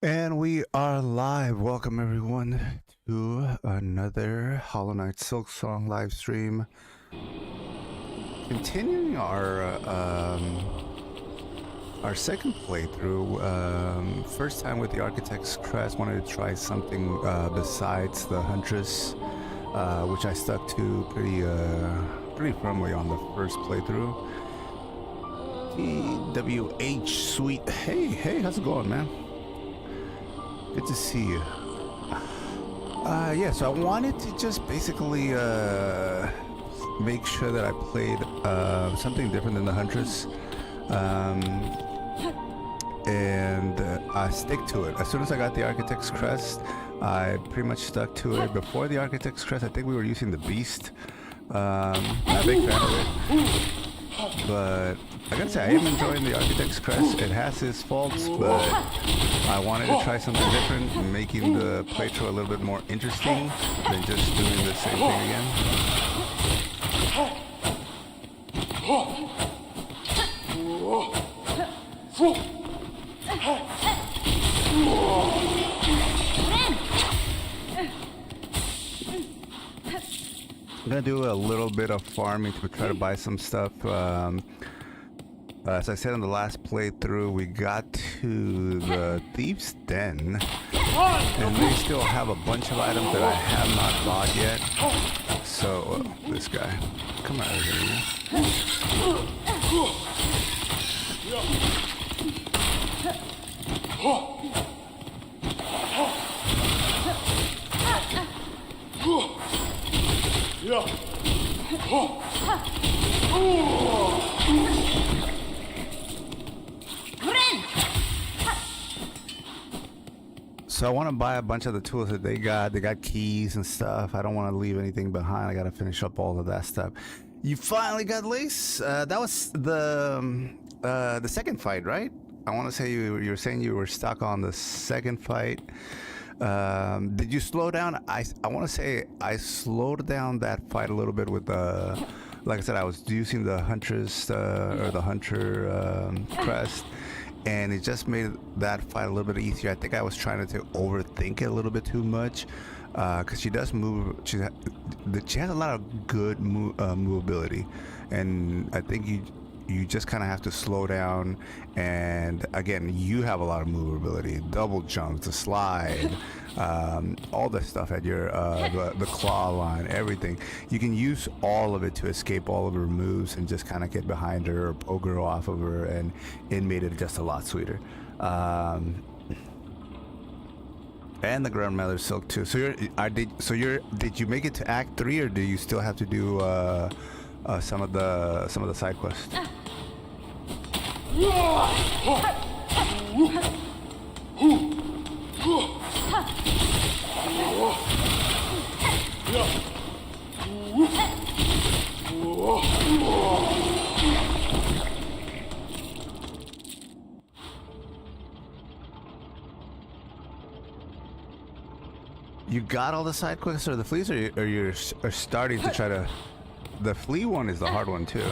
And we are live. Welcome everyone to another Hollow Knight Silksong live stream. Continuing our second playthrough. First time with the Architect's Crest. Wanted to try something besides the Huntress, which I stuck to pretty firmly on the first playthrough. TWH Sweet. Hey, how's it going, man? Good to see you. Yeah, so I wanted to just basically make sure that I played something different than the Huntress. And I stick to it. As soon as I got the Architect's Crest, I pretty much stuck to it. Before the Architect's Crest, I think we were using the Beast. Not a big fan of it. But I gotta say, I am enjoying the Architect's Crest. It has its faults, but I wanted to try something different, making the playthrough a little bit more interesting than just doing the same thing again. I'm gonna do a little bit of farming to try to buy some stuff. As I said in the last playthrough, we got to the Thieves' Den, and they still have a bunch of items that I have not bought yet. So, this guy, come out of here. So I want to buy a bunch of the tools that they got. They got keys and stuff. I don't want to leave anything behind. I got to finish up all of that stuff. You finally got Lace. That was the second fight, right? I want to say you were saying you were stuck on the second fight. Did you slow down? I want to say I slowed down that fight a little bit with like I said, I was using the Huntress or the Hunter Crest, and it just made that fight a little bit easier. I think I was trying to overthink it a little bit too much, because she does move. She has a lot of good movability, and I think you just kind of have to slow down. And again, you have a lot of movability, double jumps, the slide, all the stuff at your the claw line, everything. You can use all of it to escape all of her moves and just kind of get behind her or poke her off of her, and it made it just a lot sweeter. And the grandmother silk too. So did you make it to Act 3, or do you still have to do some of the side quests? You got all the side quests or the fleas, or you're starting to try to... The flea one is the hard one too.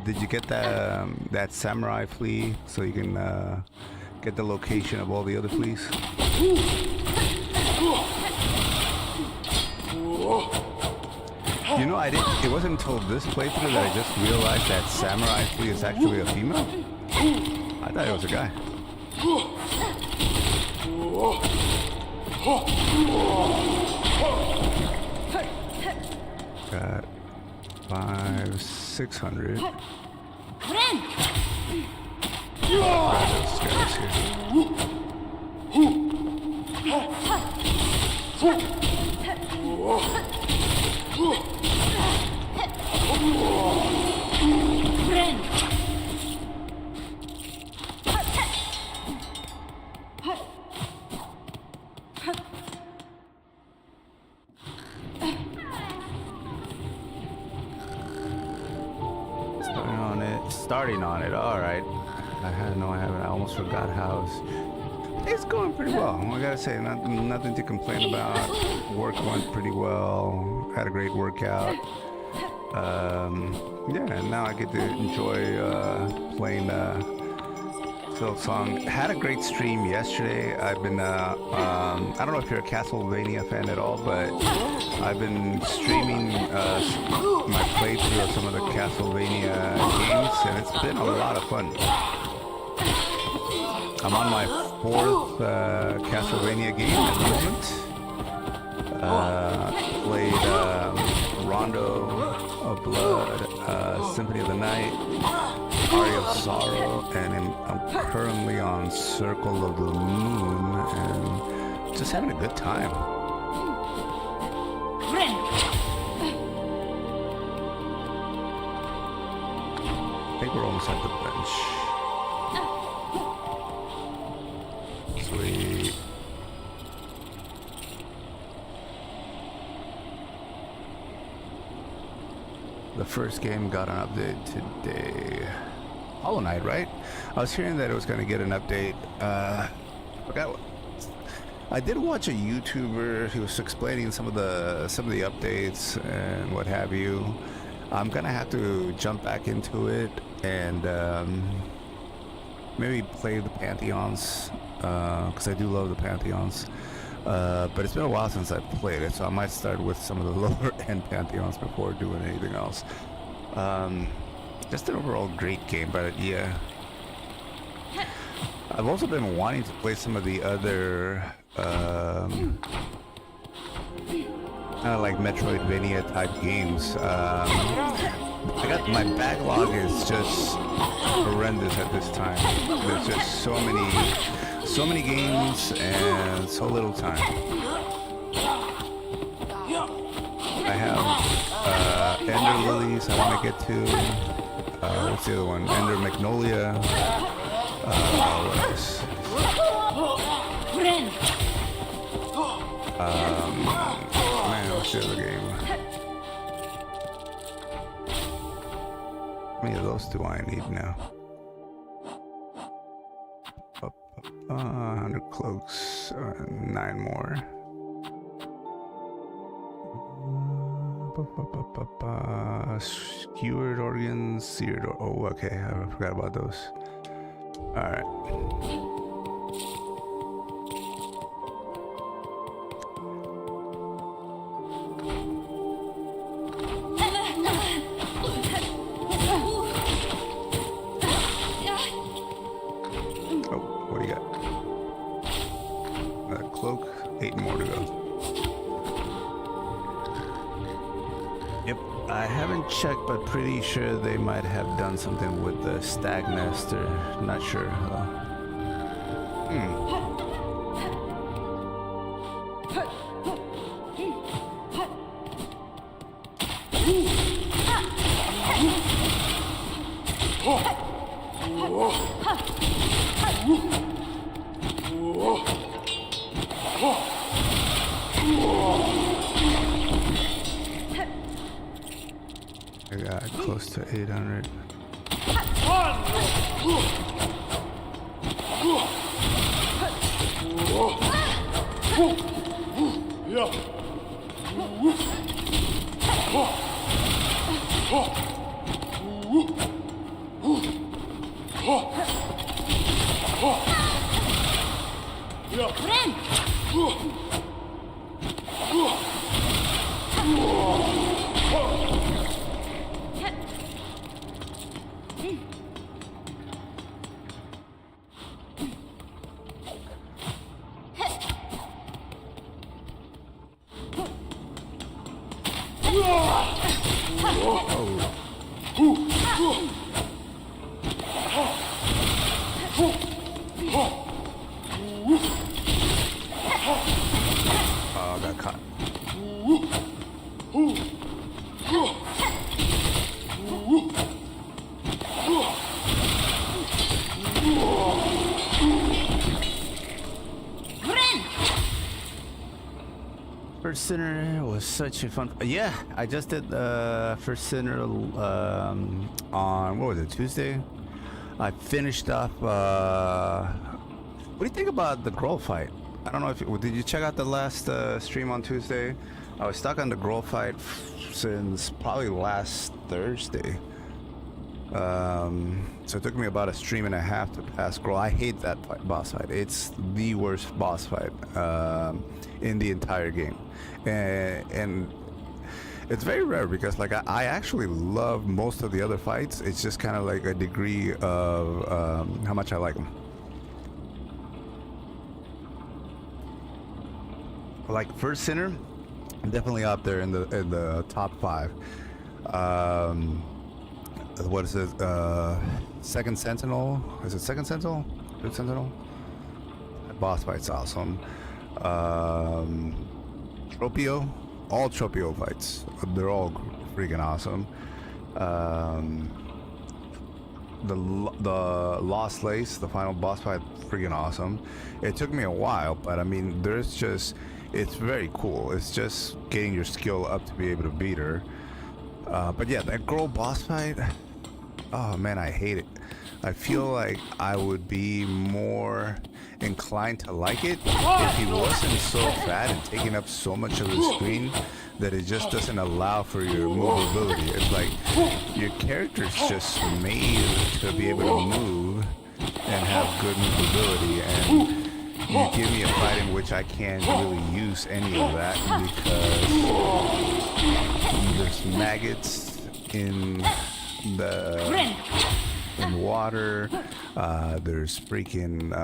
Did you get that samurai flea so you can get the location of all the other fleas? You know, I didn't. It wasn't until this playthrough that I just realized that samurai flea is actually a female. I thought it was a guy. Got 600. Starting on it. All right. I haven't. I almost forgot how it's going pretty well. I gotta say, nothing to complain about. Work went pretty well. Had a great workout. Yeah, and now I get to enjoy playing Silksong. Had a great stream yesterday. I've been, I don't know if you're a Castlevania fan at all, but I've been streaming my playthrough of some of the Castlevania games, and it's been a lot of fun. I'm on my 4th Castlevania game at the moment. Played Rondo of Blood, Symphony of the Night, Aria of Sorrow, and I'm currently on Circle of the Moon, and just having a good time. I think we're almost at the bench. Sweet. The first game got an update today. Hollow Knight, right? I was hearing that it was going to get an update. I forgot what. I did watch a YouTuber who was explaining some of the updates and what have you. I'm gonna have to jump back into it and maybe play the Pantheons, because I do love the Pantheons. But it's been a while since I've played it, so I might start with some of the lower end Pantheons before doing anything else. Just an overall great game, but yeah. I've also been wanting to play some of the other kind of like Metroidvania type games. I got my backlog is just horrendous at this time. There's just so many games and so little time. I have Ender Lilies I want to get to. What's the other one? Ender Magnolia. What else? Man, what's the other game? How many of those do I need now? 100 cloaks, 9 more. Skewered organs, seared. Oh, okay. I forgot about those. All right. Oh, what do you got? That cloak. 8 more to go. Yep, I haven't checked, but pretty sure they might have done something with the Stagmaster. Not sure though. I got close to 800. Oh, got caught. First Sinner was such a fun. Yeah, I just did First Sinner on what was it, Tuesday? I finished off. What do you think about the Grohl fight? I don't know if did you check out the last stream on Tuesday? I was stuck on the Grohl fight since probably last Thursday. So it took me about a stream and a half to pass Grohl. I hate that boss fight. It's the worst boss fight in the entire game, and it's very rare because like I actually love most of the other fights. It's just kind of like a degree of how much I like them. Like First Sinner, definitely up there in the top 5. What is it? Second Sentinel? Is it Second Sentinel? Third Sentinel? That boss fight's awesome. Tropio, all Tropio fights, they're all freaking awesome. The Lost Lace, the final boss fight, freaking awesome. It took me a while, but I mean, it's very cool. It's just getting your skill up to be able to beat her. But yeah, that girl boss fight, oh man, I hate it. I feel like I would be more inclined to like it if he wasn't so fat and taking up so much of the screen that it just doesn't allow for your movability. It's like your character's just made to be able to move and have good movability, and you give me a fight in which I can't really use any of that because there's maggots in water, there's freaking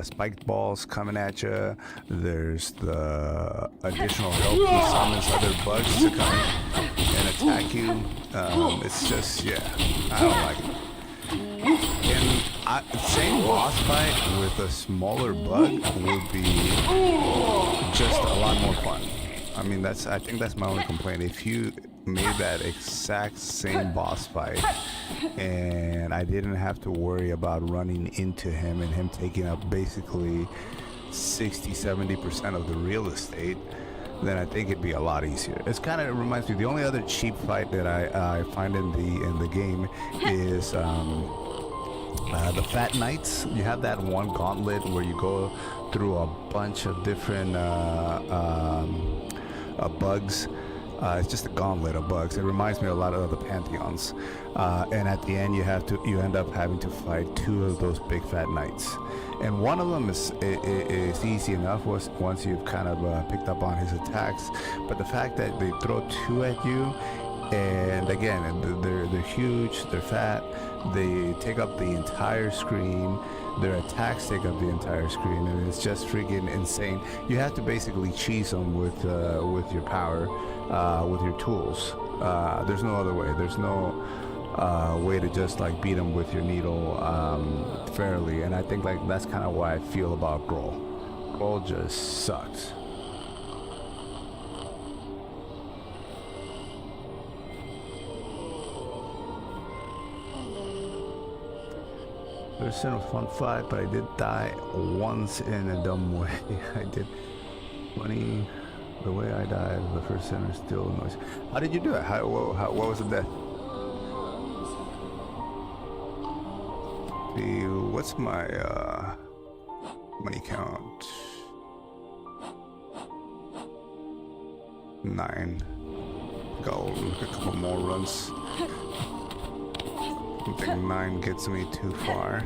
spiked balls coming at you, there's the additional help that summons other bugs to come and attack you. It's just, yeah, I don't like it. And same boss fight with a smaller bug would be just a lot more fun. I mean, I think that's my only complaint. If you made that exact same boss fight and I didn't have to worry about running into him and him taking up basically 60-70% of the real estate, then I think it'd be a lot easier. It reminds me, the only other cheap fight that I find in the game is the Fat Knights. You have that one gauntlet where you go through a bunch of different bugs. It's just a gauntlet of bugs. It reminds me a lot of the Pantheons. And at the end, you end up having to fight 2 of those big fat knights. And one of them is easy enough once you've kind of picked up on his attacks. But the fact that they throw 2 at you, and again, they're huge, they're fat, they take up the entire screen, their attacks take up the entire screen, and it's just freaking insane. You have to basically cheese them with your power, with your tools. There's no other way. There's no way to just like beat them with your needle fairly, and I think like that's kind of why I feel about Grohl. Grohl just sucks. First Sin was fun fight, but I did die once in a dumb way. I did. Funny, the way I died, the First Sin is still noisy. How did you do it? What was the death? What's my money count? 9. Go a couple more runs. I think 9 gets me too far.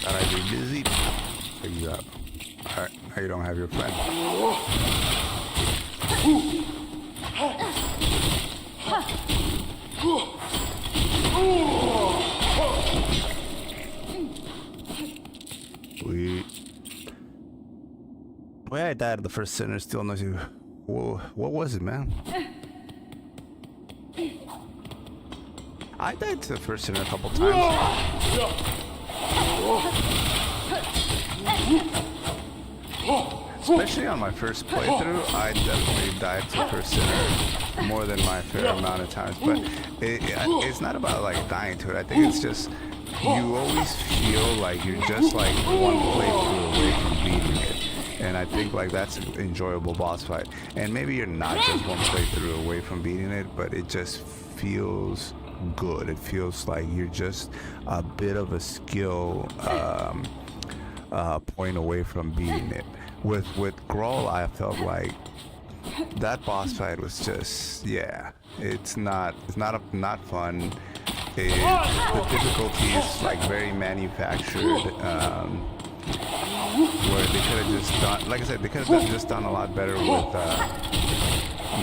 Thought I'd be busy. Check you out. Alright, now you don't have your friend. Sweet. The way I died of the First Sinner still knows you. Whoa, what was it, man? I died to the first sinner a couple times. Especially on my first playthrough, I definitely died to first sinner more than my fair amount of times. But it's not about like dying to it. I think it's just you always feel like you're just like one playthrough away from beating it. And I think like that's an enjoyable boss fight. And maybe you're not just one playthrough away from beating it, but it just feels good. It feels like you're just a bit of a skill point away from beating it. With Grawl, I felt like that boss fight was just, yeah, it's not fun. The difficulty is like very manufactured. Where they could have just done, like I said, they could have just done a lot better with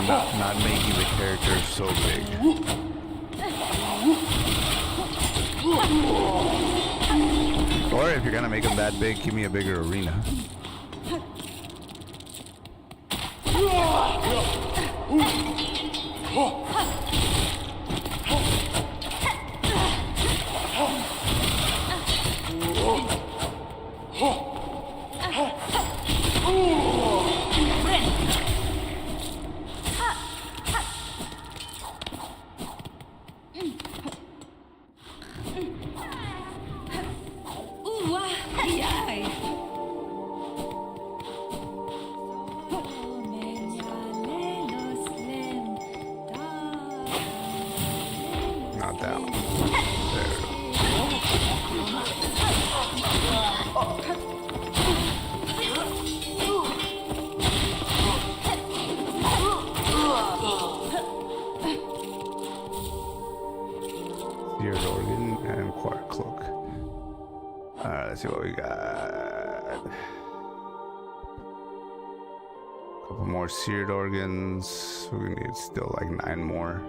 not making the characters so big. Or if you're gonna make them that big, give me a bigger arena. Not down. There. Seared organ and quark cloak. Alright, let's see what we got. Couple more seared organs. We need still like 9 more.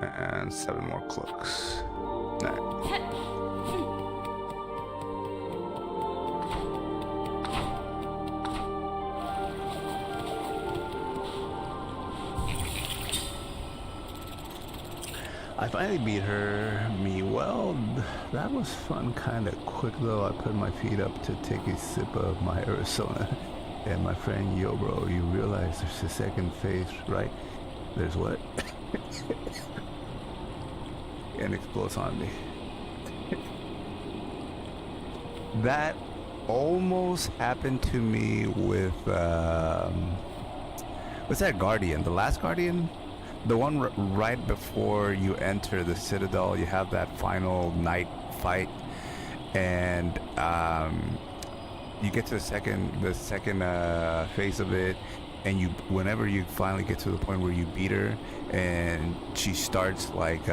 And 7 more cloaks. 9. I finally beat her. Well, that was fun, kind of quick though. I put my feet up to take a sip of my Arizona, and my friend, yo bro, you realize there's a second phase, right? There's what? And explodes on me. That almost happened to me with what's that Guardian? The last Guardian? The one right before you enter the Citadel, you have that final night fight, and you get to the second phase of it, and whenever you finally get to the point where you beat her, and she starts like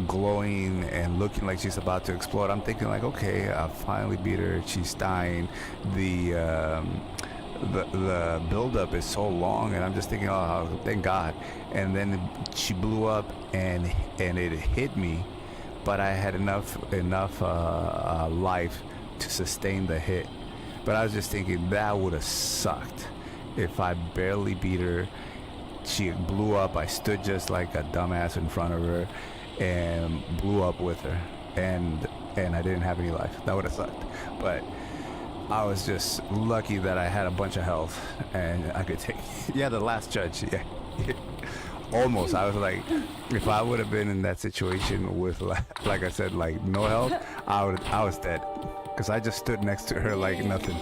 glowing and looking like she's about to explode. I'm thinking like, okay, I finally beat her. She's dying. The build-up is so long, and I'm just thinking, oh, thank God. And then she blew up, and it hit me, but I had enough life to sustain the hit. But I was just thinking that would have sucked if I barely beat her. She blew up. I stood just like a dumbass in front of her and blew up with her, and I didn't have any life. That would have sucked. But I was just lucky that I had a bunch of health and I could take. Yeah, the last judge. Yeah, almost. I was like, if I would have been in that situation with, like I said, like no health, I was dead, because I just stood next to her like nothing.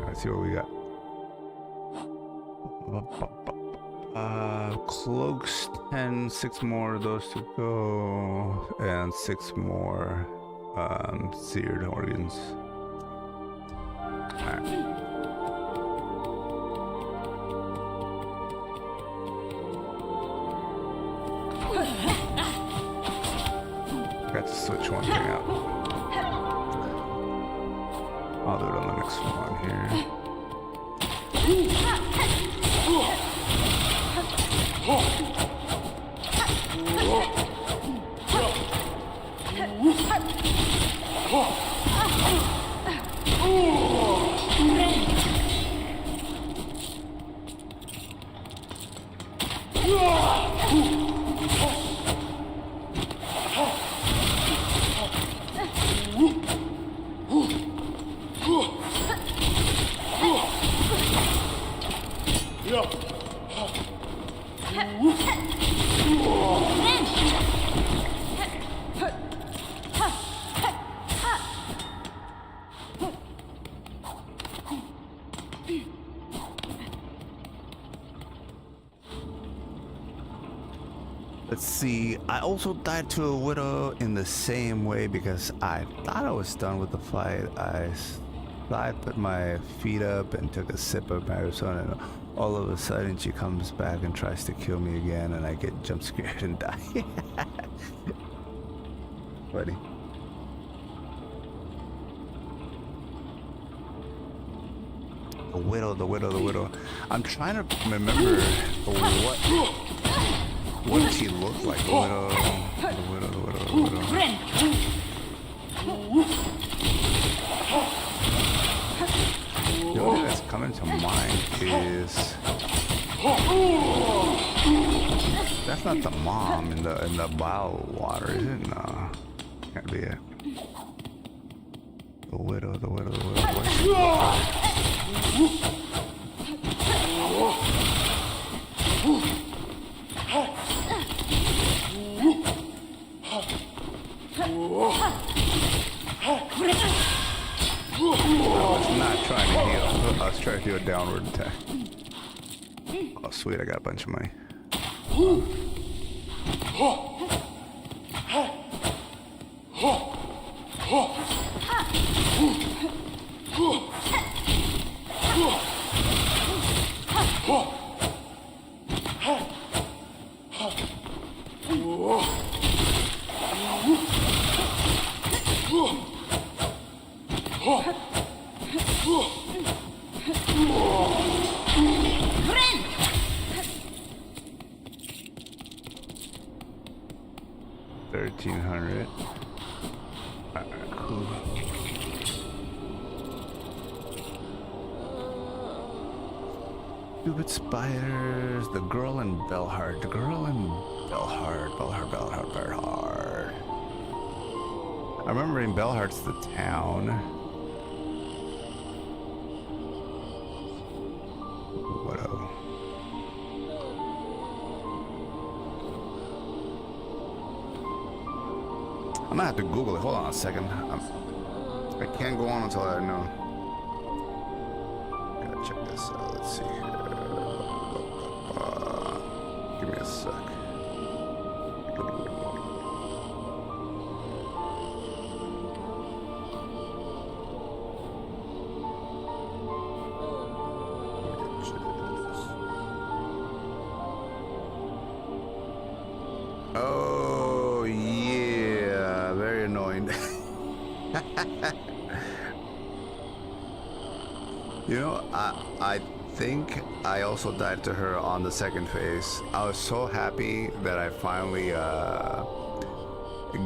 Let's see what we got. Cloaks 10, 6 more of those to go, and 6 more seared organs. Alright. forgot to switch one thing out. I'll do it on the next one here. Let's see, I also died to a widow in the same way because I thought I was done with the fight. I put my feet up and took a sip of Marisol, and all of a sudden she comes back and tries to kill me again, and I get jump scared and die. Funny. The widow. I'm trying to remember what did she look like? The widow. The only thing that's coming to mind is that's not the mom in the bottled water, is it? No, can't be it. The widow. Where's she? I was not trying to heal. I was trying to do a downward attack. Oh, sweet, I got a bunch of money. 1300. Alright, cool. Stupid spiders. The girl in Bellhard. Bellhard. I remember in Bellhard's the town. Widow. I'm gonna have to Google it. Hold on a second. I can't go on until I know. Gotta check this out. Let's see here. Give me a sec. Oh yeah, very annoying. You know, I think I also died to her on the second phase. I was so happy that I finally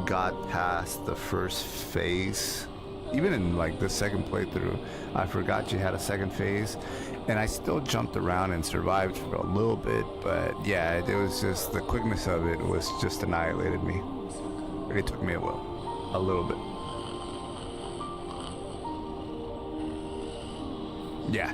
got past the first phase. Even in like the second playthrough, I forgot she had a second phase, and I still jumped around and survived for a little bit. But yeah, it was just the quickness of it was just annihilated me. It took me a little bit. Yeah.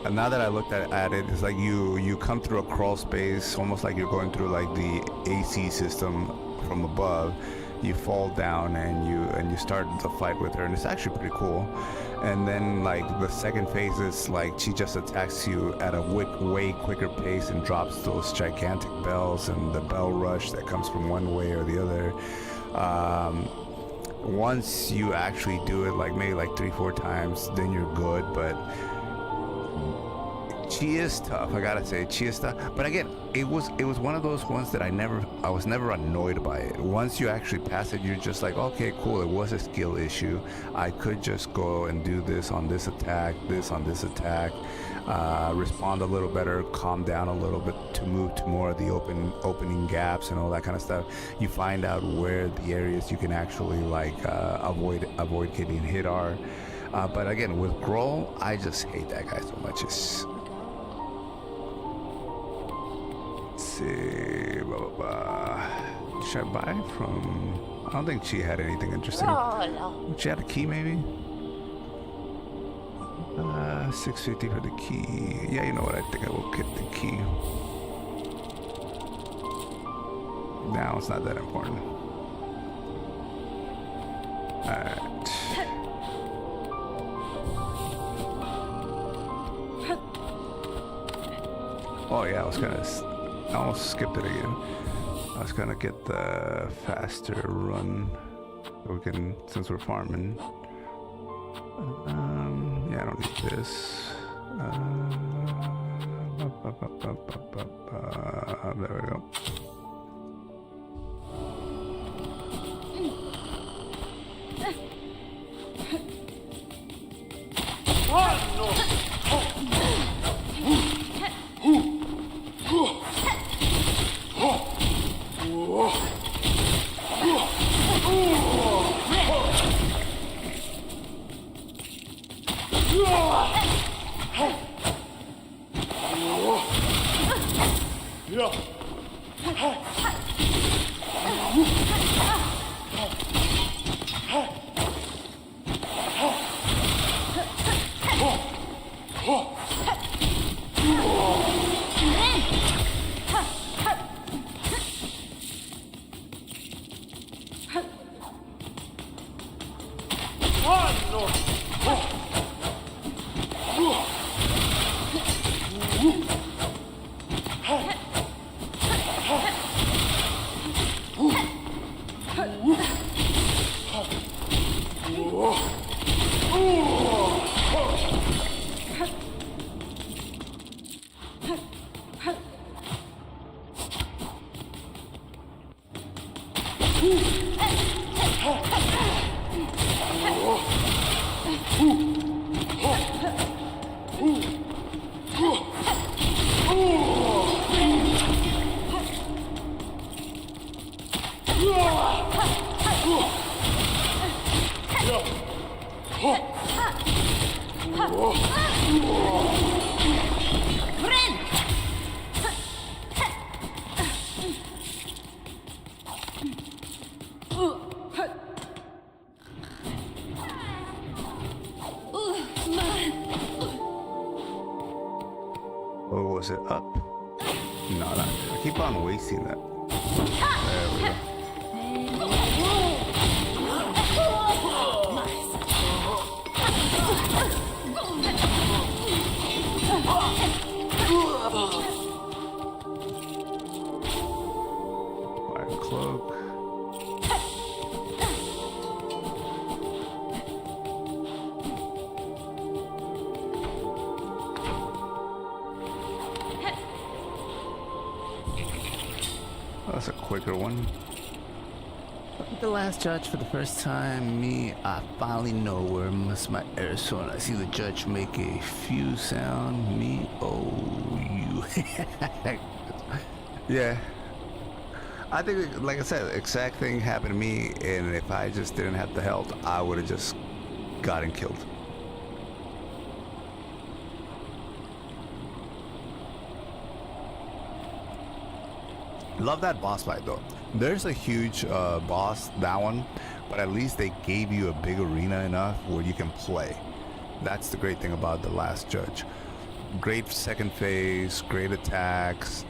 And now that I looked at it, it's like you come through a crawl space, almost like you're going through like the AC system from above. You fall down and you start the fight with her, and it's actually pretty cool. And then like the second phase is like she just attacks you at a way quicker pace and drops those gigantic bells and the bell rush that comes from one way or the other. Once you actually do it like maybe like 3-4 times, then you're good. But She is tough, I gotta say. She is tough, but again, it was one of those ones that I was never annoyed by it. Once you actually pass it, you're just like, okay, cool. It was a skill issue. I could just go and do this on this attack, this on this attack, respond a little better, calm down a little bit to move to more of the opening gaps and all that kind of stuff. You find out where the areas you can actually like avoid getting hit are. But again, with Grohl, I just hate that guy so much. Let's see, blah, blah, blah. Should I buy from? I don't think she had anything interesting. She had a key, maybe. 650 for the key. Yeah, you know what? I think I will get the key. Now it's not that important. All right. Oh yeah, I almost skipped it again. I was gonna get the faster run so we can, since we're farming. Yeah, I don't need this. There we go. Or was it up? No, I keep on wasting that. There we go. Fire cloak. That's a quicker one. The last judge for the first time. I finally know where must my air soon. I see the judge make a few sound. Me, oh, you. Yeah. I think, like I said, the exact thing happened to me, and if I just didn't have the health, I would have just gotten killed. Love that boss fight though. There's a huge boss, that one, but at least they gave you a big arena enough where you can play. That's the great thing about the last judge. Great second phase, great attacks,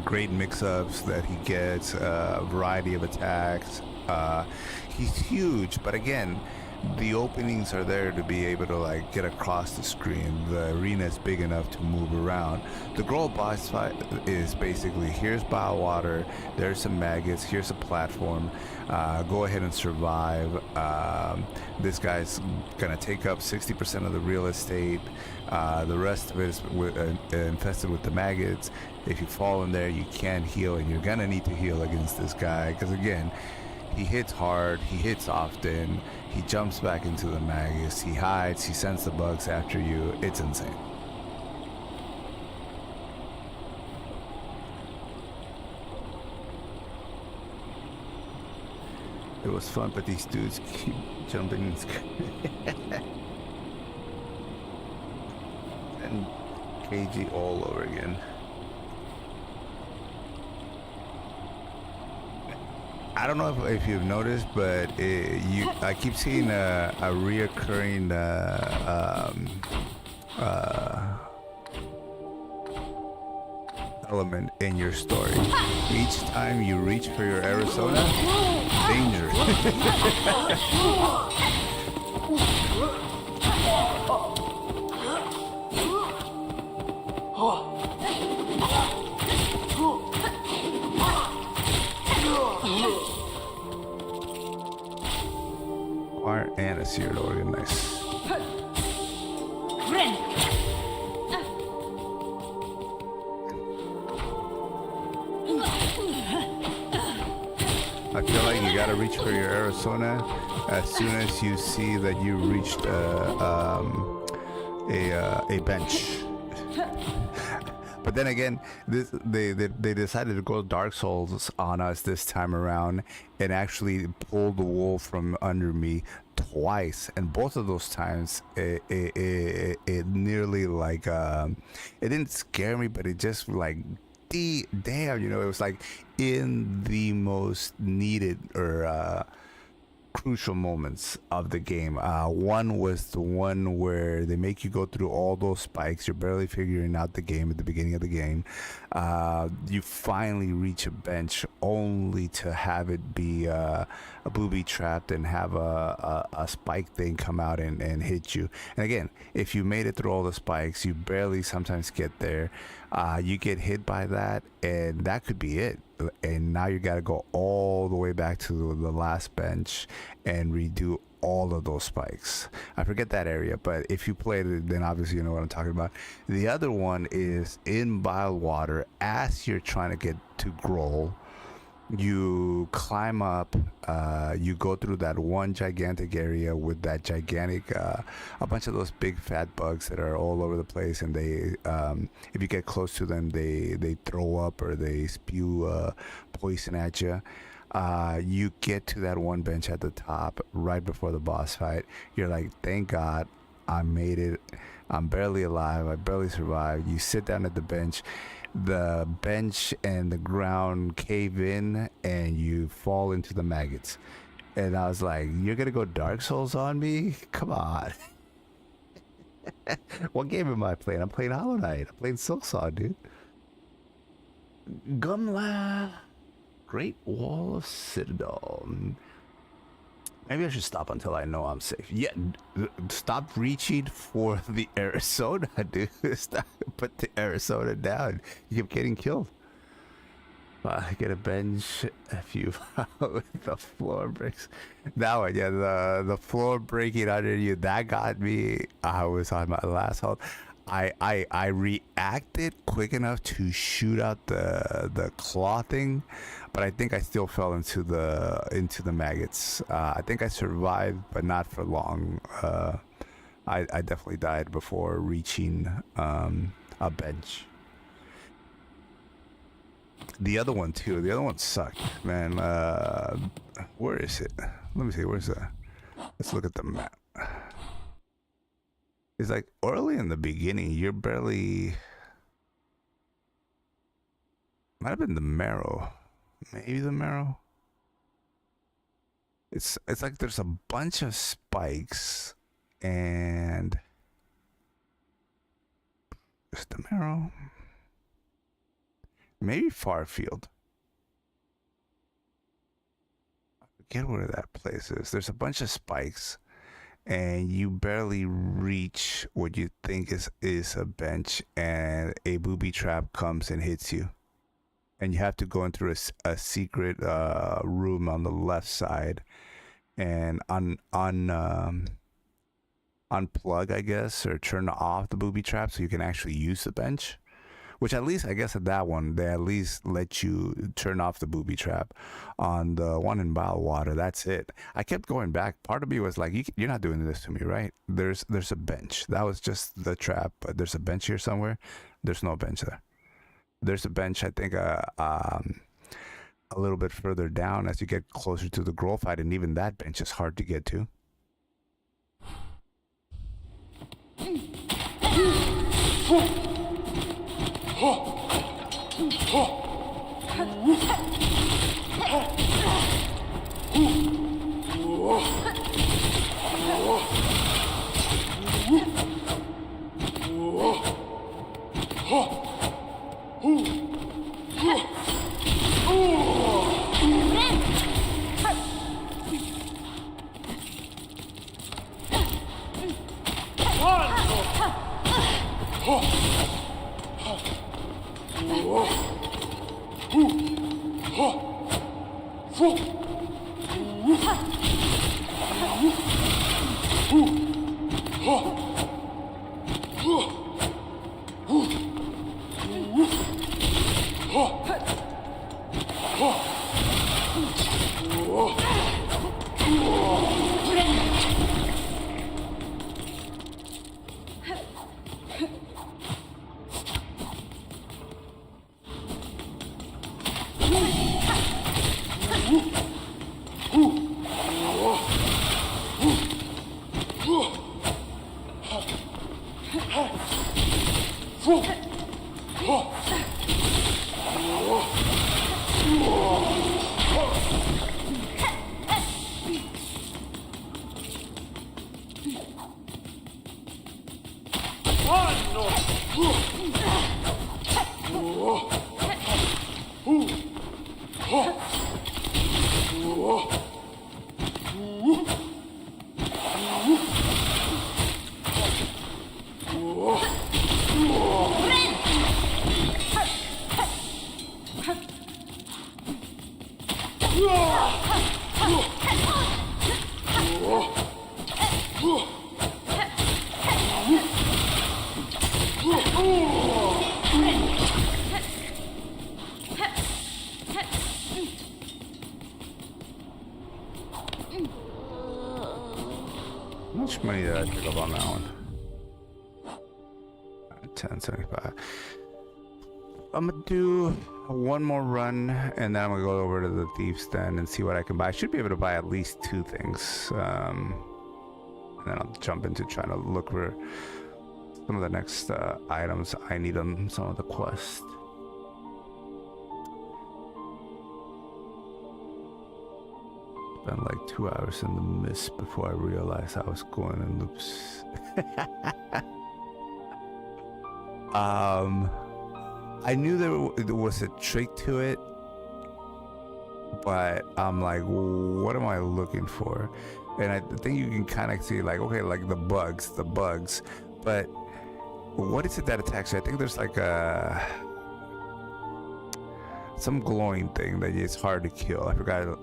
great mix-ups that he gets, a variety of attacks. He's huge, but again, the openings are there to be able to like get across the screen. The arena is big enough to move around. The Growl boss fight is basically, here's biowater, there's some maggots, here's a platform, go ahead and survive. This guy's gonna take up 60% of the real estate. The rest of it is infested with the maggots. If you fall in there, you can't heal, and you're gonna need to heal against this guy because again, he hits hard, he hits often, he jumps back into the maggots, he hides, he sends the bugs after you. It's insane. It was fun, but these dudes keep jumping and KG all over again. I don't know if you've noticed, but I keep seeing a reoccurring element in your story. Each time you reach for your Arizona, danger. Wire and a seared organ, nice. I feel like you gotta reach for your Arizona as soon as you see that you reached a bench. But then again, they decided to go Dark Souls on us this time around and actually pull the wool from under me twice, and both of those times it nearly like it didn't scare me, but it just like damn, you know, it was like in the most needed or crucial moments of the game. One was the one where they make you go through all those spikes. You're barely figuring out the game at the beginning of the game. You finally reach a bench only to have it be a booby trapped and have a spike thing come out and hit you. And again, if you made it through all the spikes, you barely sometimes get there. You get hit by that, and that could be it. And now you got to go all the way back to the last bench and redo all of those spikes. I forget that area, but if you played it, then obviously you know what I'm talking about. The other one is in Biowater. As you're trying to get to Growl, you climb up, you go through that one gigantic area with that gigantic a bunch of those big fat bugs that are all over the place, and they if you get close to them, they throw up or they spew poison at you. You get to that one bench at the top right before the boss fight. You're like, thank God I made it, I'm barely alive, I barely survived. You sit down at the bench and the ground cave in and you fall into the maggots. And I was like, you're gonna go Dark Souls on me? Come on. What game am I playing? I'm playing Hollow Knight. I'm playing Silksong, dude. Gumla, Great Wall of Citadel. Maybe I should stop until I know I'm safe. Yeah, stop reaching for the Arizona, dude. Stop, put the Arizona down. You keep getting killed. I get a bench if you with the floor breaks. That one, yeah, the floor breaking under you, that got me. I was on my last health. I reacted quick enough to shoot out the claw thing, but I think I still fell into the maggots. I think I survived, but not for long. I definitely died before reaching a bench. The other one too. The other one sucked, man. Where is it? Let me see. Where's that? Let's look at the map. It's like early in the beginning. You're barely. Might have been the marrow. Maybe the marrow. It's like there's a bunch of spikes and it's the marrow. Maybe Farfield. I forget where that place is. There's a bunch of spikes. and you barely reach what you think is a bench, and a booby trap comes and hits you, and you have to go into a secret room on the left side and unplug, I guess, or turn off the booby trap so you can actually use the bench. Which, at least I guess at that one they at least let you turn off the booby trap. On the one in bottled water, that's it. I kept going back. Part of me was like, you're not doing this to me, right? There's a bench. That was just the trap, but there's a bench here somewhere. There's no bench there. There's a bench, I think, a little bit further down as you get closer to the grow fight, and even that bench is hard to get to. How much money did I pick up on that one? 1075. I'm gonna do one more run, and then I'm gonna go over to the Thieves' Den and see what I can buy. I should be able to buy at least 2 things, and then I'll jump into trying to look for some of the next items I need on some of the quests. Spent like 2 hours in the mist before I realized I was going in loops. I knew there was a trick to it, but I'm like, what am I looking for? And I think you can kind of see, like, okay, like the bugs, but what is it that attacks you? I think there's like some glowing thing that is hard to kill. I forgot,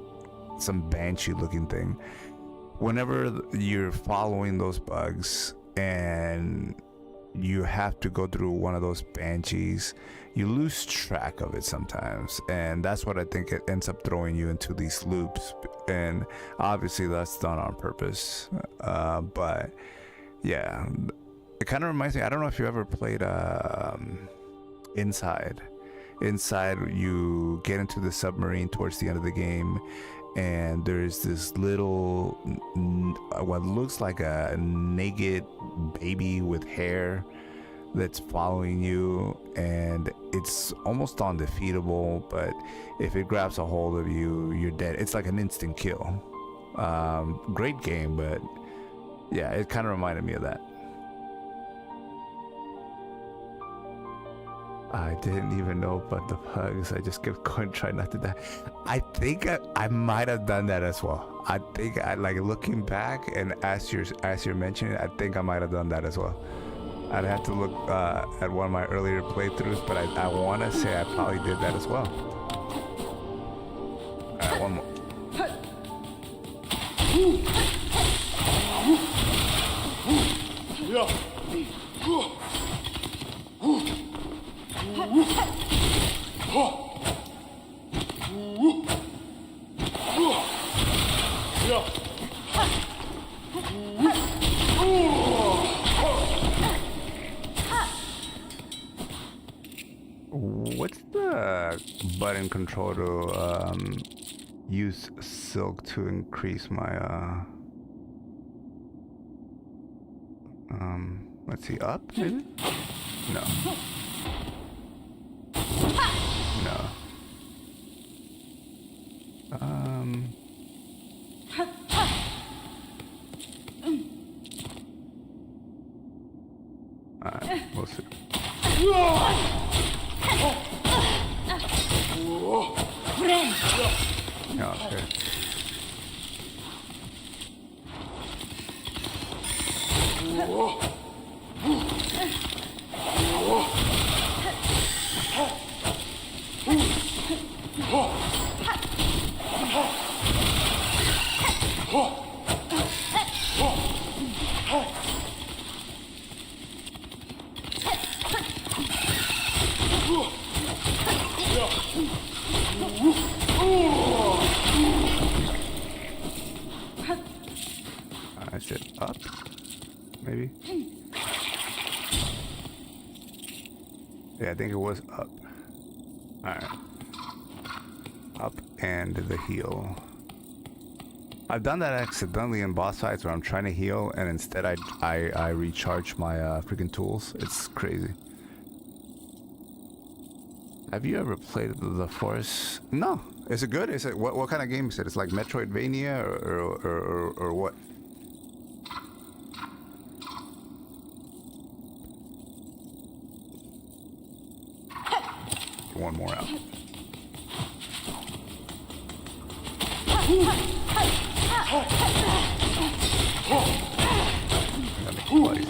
some banshee looking thing. Whenever you're following those bugs and you have to go through one of those banshees, you lose track of it sometimes, and that's what I think it ends up throwing you into these loops. And obviously that's done on purpose, but yeah, it kind of reminds me, I don't know if you ever played Inside. You get into the submarine towards the end of the game, and there's this little what looks like a naked baby with hair that's following you, and it's almost undefeatable, but if it grabs a hold of you, you're dead. It's like an instant kill. Great game, but yeah, it kind of reminded me of that. I didn't even know about the pugs. I just kept going, try not to die. I think I might have done that as well. I think I like looking back, and as you're mentioning, I think I might have done that as well. I'd have to look at one of my earlier playthroughs, but I want to say I probably did that as well. All right, one more. What's the button control to use silk to increase my let's see, up maybe? No. No. Alright, we'll see. Okay. I said up, maybe? Yeah, I think it was up. Alright. Up and the heal. I've done that accidentally in boss fights where I'm trying to heal and instead I recharge my freaking tools. It's crazy. Have you ever played The Forest? No. Is it good? Is it what kind of game is it? It's like Metroidvania or what? One more out. Twice.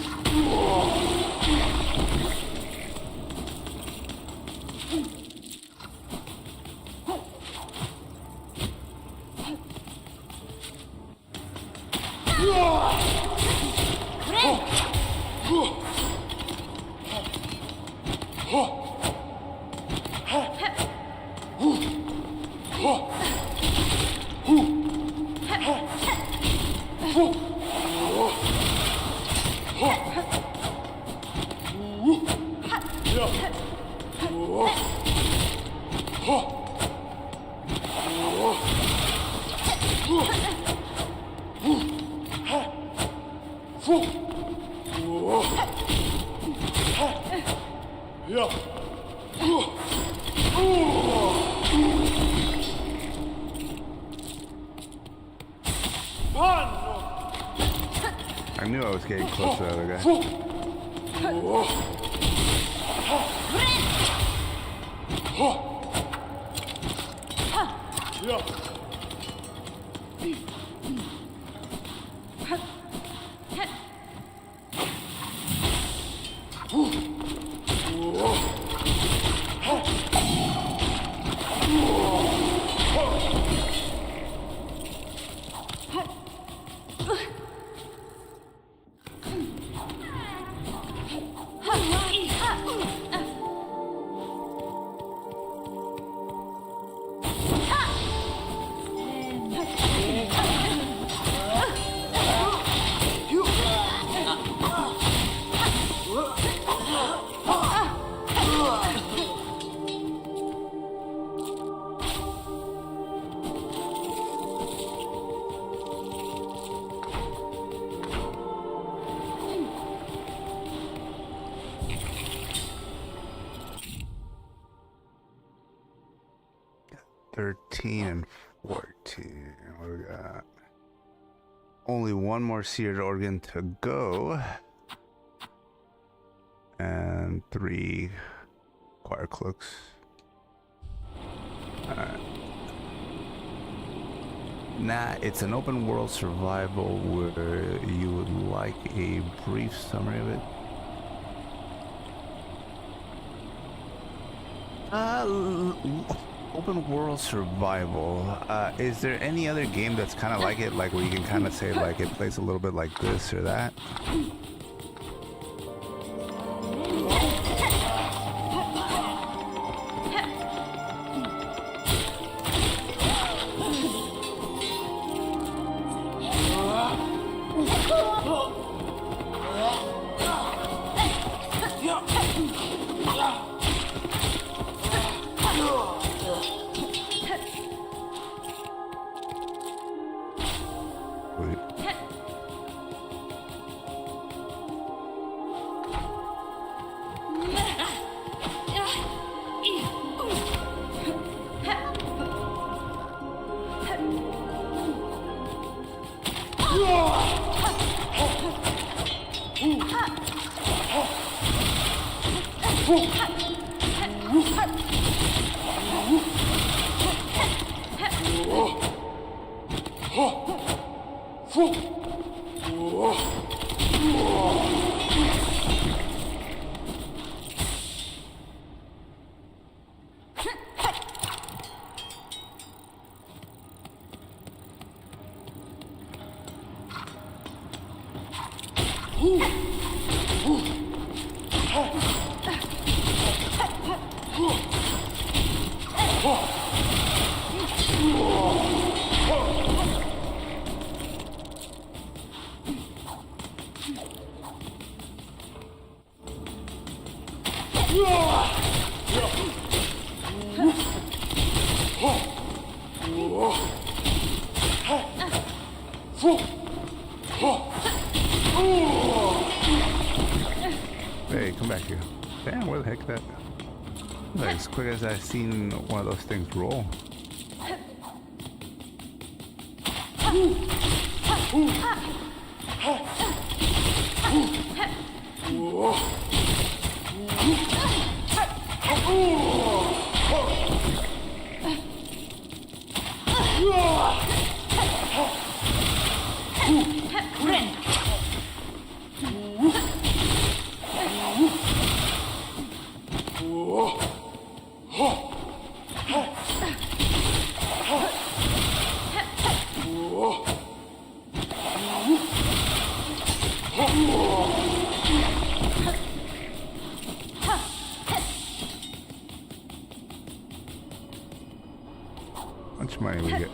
I knew I was getting close to the other guy. And 14. What do we got? Only one more seared organ to go. And 3 Acquire cloaks. Alright. Nah, it's an open world survival where you would like a brief summary of it. Open world survival. Is there any other game that's kind of like it, like where you can kind of say like it plays a little bit like this or that? Hey, come back here. Damn, where the heck that? Like as quick as I've seen one of those things roll. How much money we get?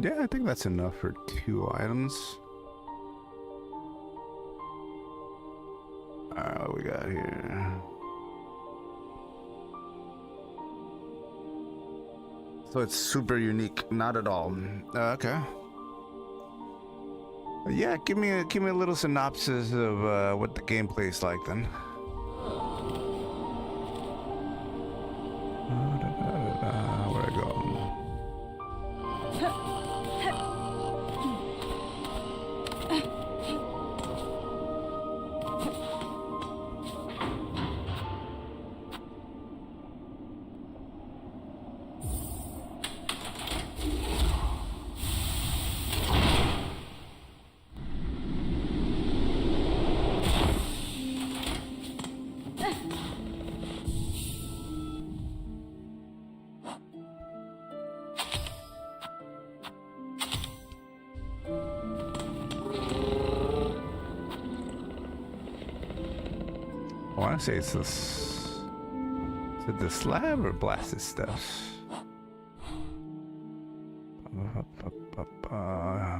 Yeah, I think that's enough for 2 items. Alright, what we got here? So it's super unique, not at all. Okay. Yeah, give me a little synopsis of what the gameplay is like then. Where'd I go? I want to say it's this. Is it the slab or blasted stuff?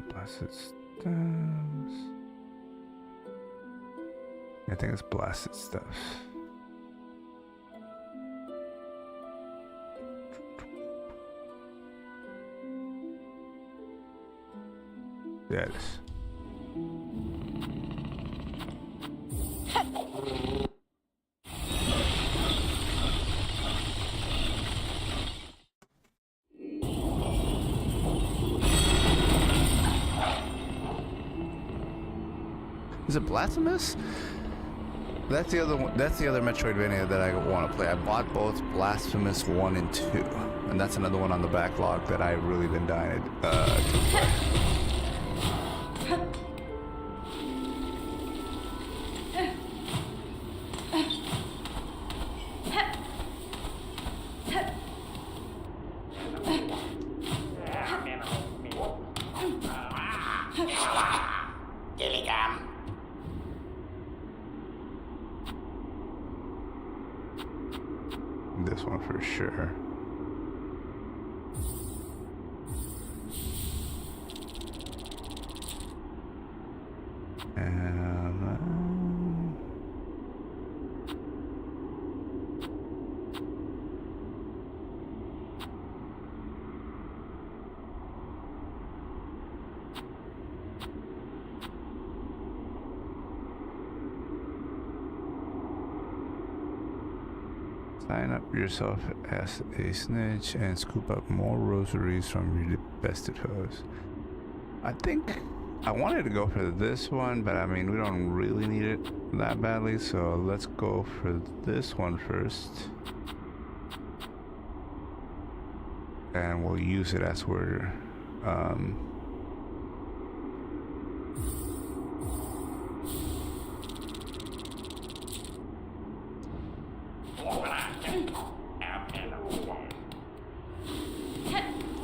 Blasted stuff. I think it's blasted stuff. Yeah, it is. Is it Blasphemous? That's the other one. That's the other Metroidvania that I want to play. I bought both Blasphemous 1 and 2, and that's another one on the backlog that I've really been dying to play. This one for sure. And sign up yourself as a snitch and scoop up more rosaries from your bested hoes. I think I wanted to go for this one, but I mean, we don't really need it that badly, so let's go for this one first. And we'll use it as we're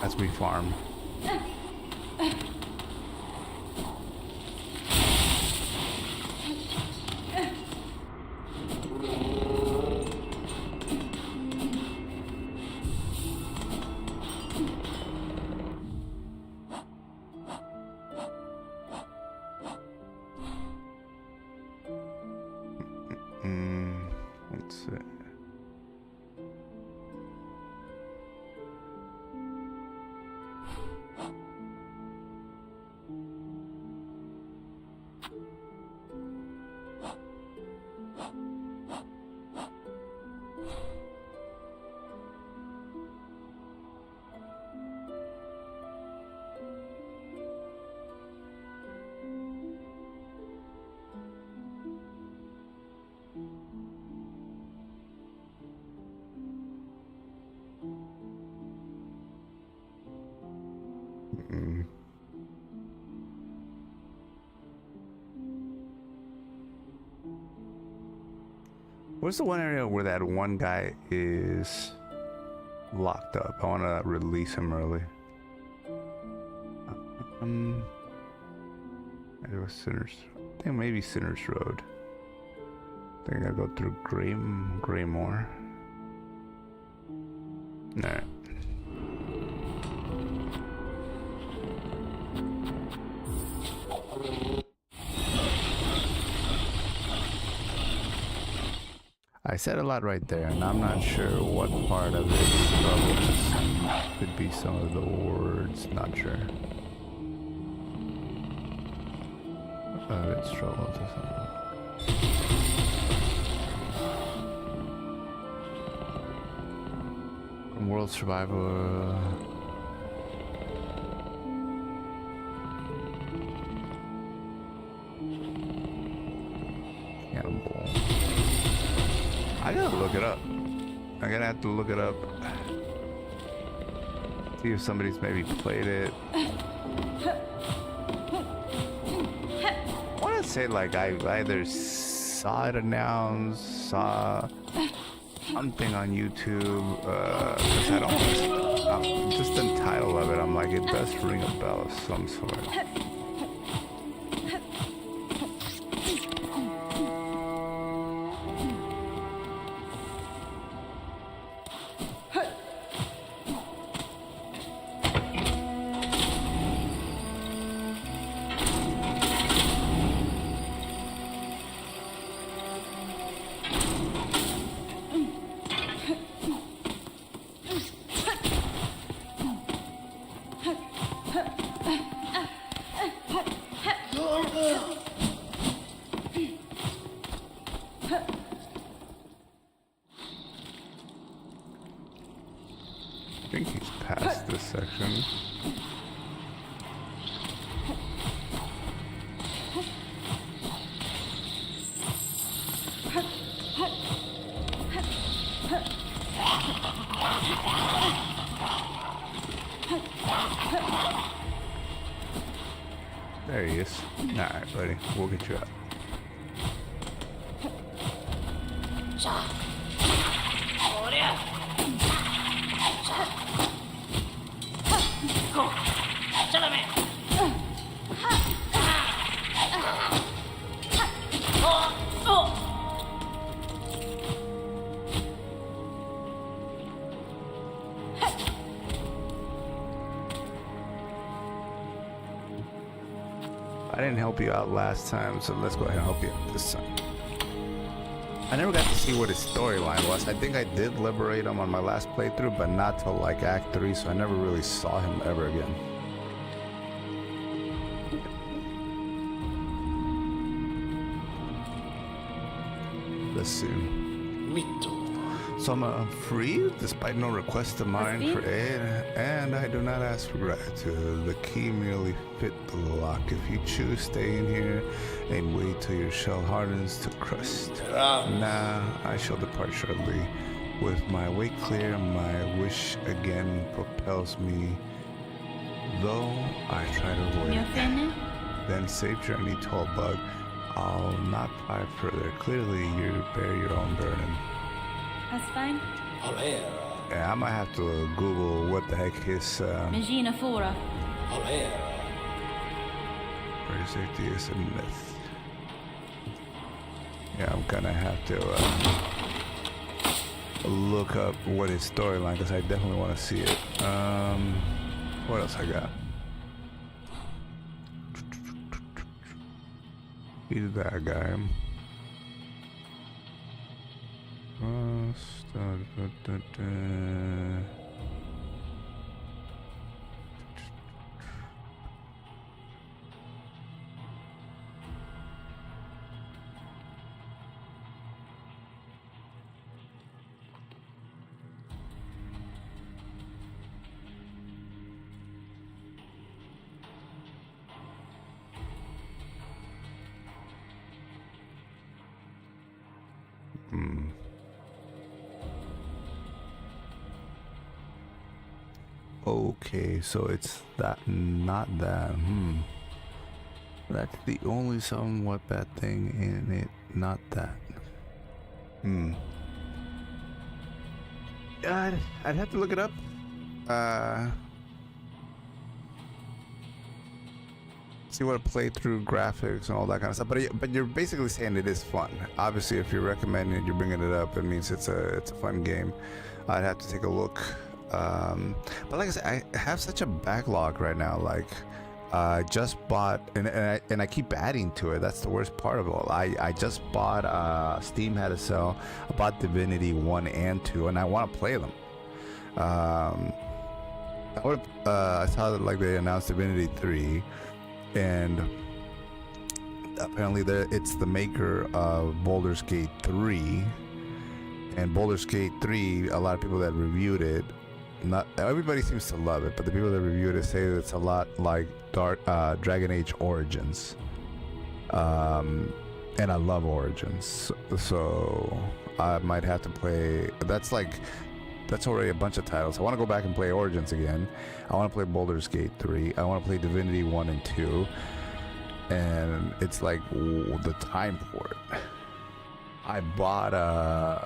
as we farm. Let's see. Where's the one area where that one guy is locked up? I want to release him early. It was Sinners. I think maybe Sinners Road. I think I gotta go through Greymore. Nah. I said a lot right there, and I'm not sure what part of it struggles. Could be some of the words, not sure. It struggles or something. World Survivor. Cannibal. I gotta look it up. I'm gonna have to look it up. See if somebody's maybe played it. I wanna say like I either saw it announced, saw something on YouTube, cause I don't, just the title of it, I'm like, it does ring a bell of some sort. I think he's past this section. Alright, buddy. We'll get you out. I didn't help you out last time, so let's go ahead and help you out this time. I never got to see what his storyline was. I think I did liberate him on my last playthrough, but not till like Act 3, so I never really saw him ever again. Let's see. So I'm free despite no request of mine for aid, and I do not ask for gratitude. The key merely fit the lock. If you choose, stay in here and wait till your shell hardens to crust. Now I shall depart shortly. With my way clear, my wish again propels me, though I try to avoid. Then safe journey, tall bug. I'll not pry further. Clearly, you bear your own burden. That's fine. Yeah, I might have to Google what the heck his Magina Fora. safety is a myth. Yeah, I'm gonna have to look up what his storyline, because I definitely want to see it. What else I got? He's that guy. Okay, so it's that, not that. That's the only somewhat bad thing in it, not that. I'd have to look it up. See what playthrough graphics and all that kind of stuff. But you're basically saying it is fun. Obviously, if you're recommending it, you're bringing it up, it means it's a fun game. I'd have to take a look. But like I said, I have such a backlog right now. Like, I just bought, and I keep adding to it. That's the worst part of it all. I just bought, Steam had a sale. I bought Divinity 1 and 2, and I want to play them. I saw that like they announced Divinity 3, and apparently it's the maker of Baldur's Gate 3. And Baldur's Gate 3, a lot of people that reviewed it, not everybody seems to love it, but the people that reviewed it say that it's a lot like Dragon Age Origins. And I love Origins, so I might have to play. That's already a bunch of titles. I want to go back and play Origins again. I want to play Baldur's Gate 3. I want to play Divinity 1 and 2. And it's like the time for it. I bought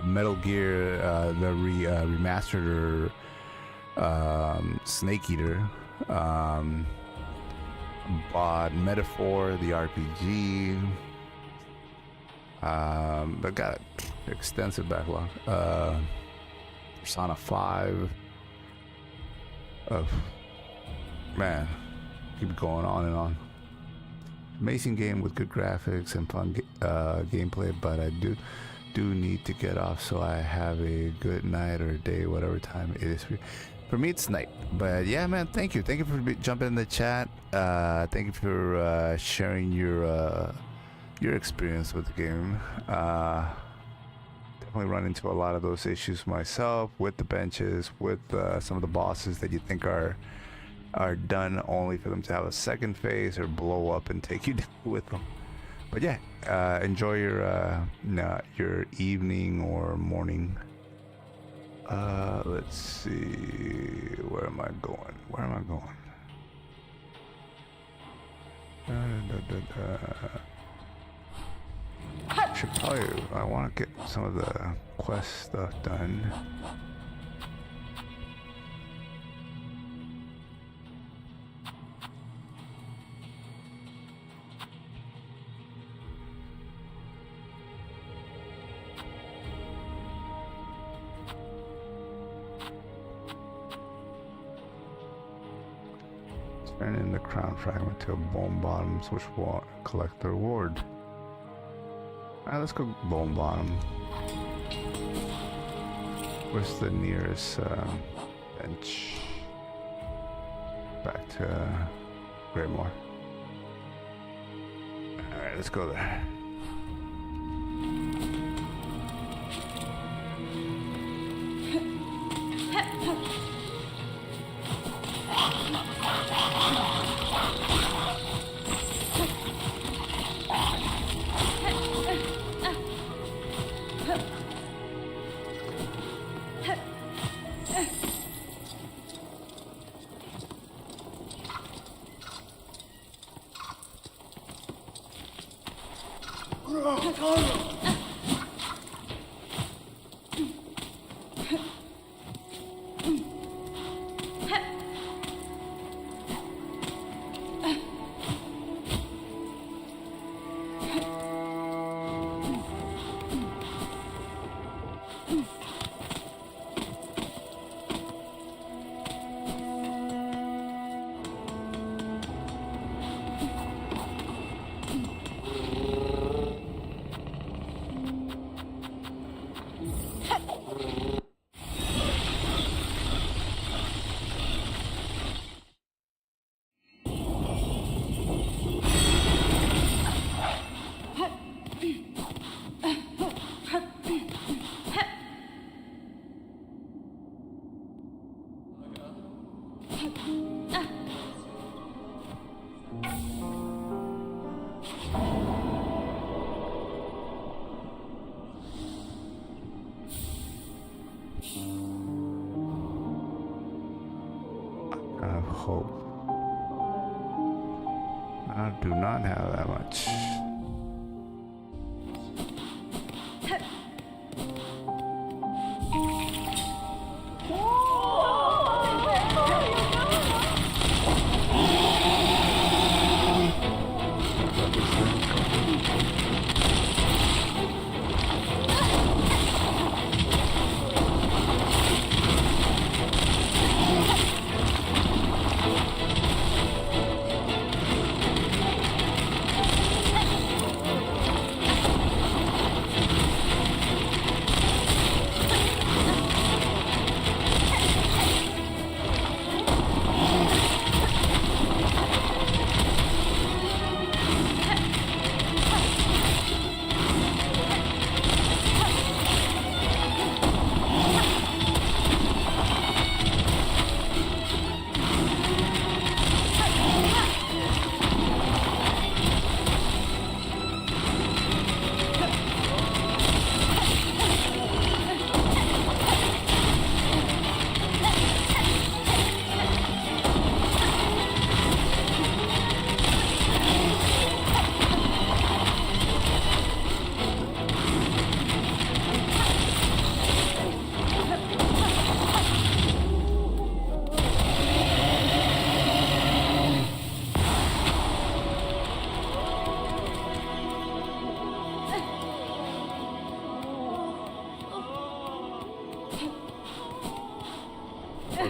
Metal Gear, the remastered Snake Eater. Bought Metaphor, the RPG. But got an extensive backlog. Persona 5. Man, keep going on and on. Amazing game with good graphics and fun gameplay, but I do need to get off so I have a good night or day, whatever time it is for me. It's night. But yeah, man, thank you for jumping in the chat. Thank you for sharing your experience with the game. Definitely run into a lot of those issues myself with the benches, with some of the bosses that you think are done only for them to have a second phase or blow up and take you down with them. But yeah, enjoy your evening or morning. Let's see, where am I going? Should probably. I want to get some of the quest stuff done. Turn in the crown fragment to bone bottoms, which will collect the reward. Alright, let's go bone bottom. Where's the nearest bench? Back to Greymore. Alright, let's go there. I have hope. I do not have that much.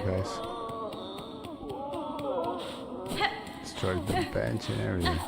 Guys, destroyed the bench and everything.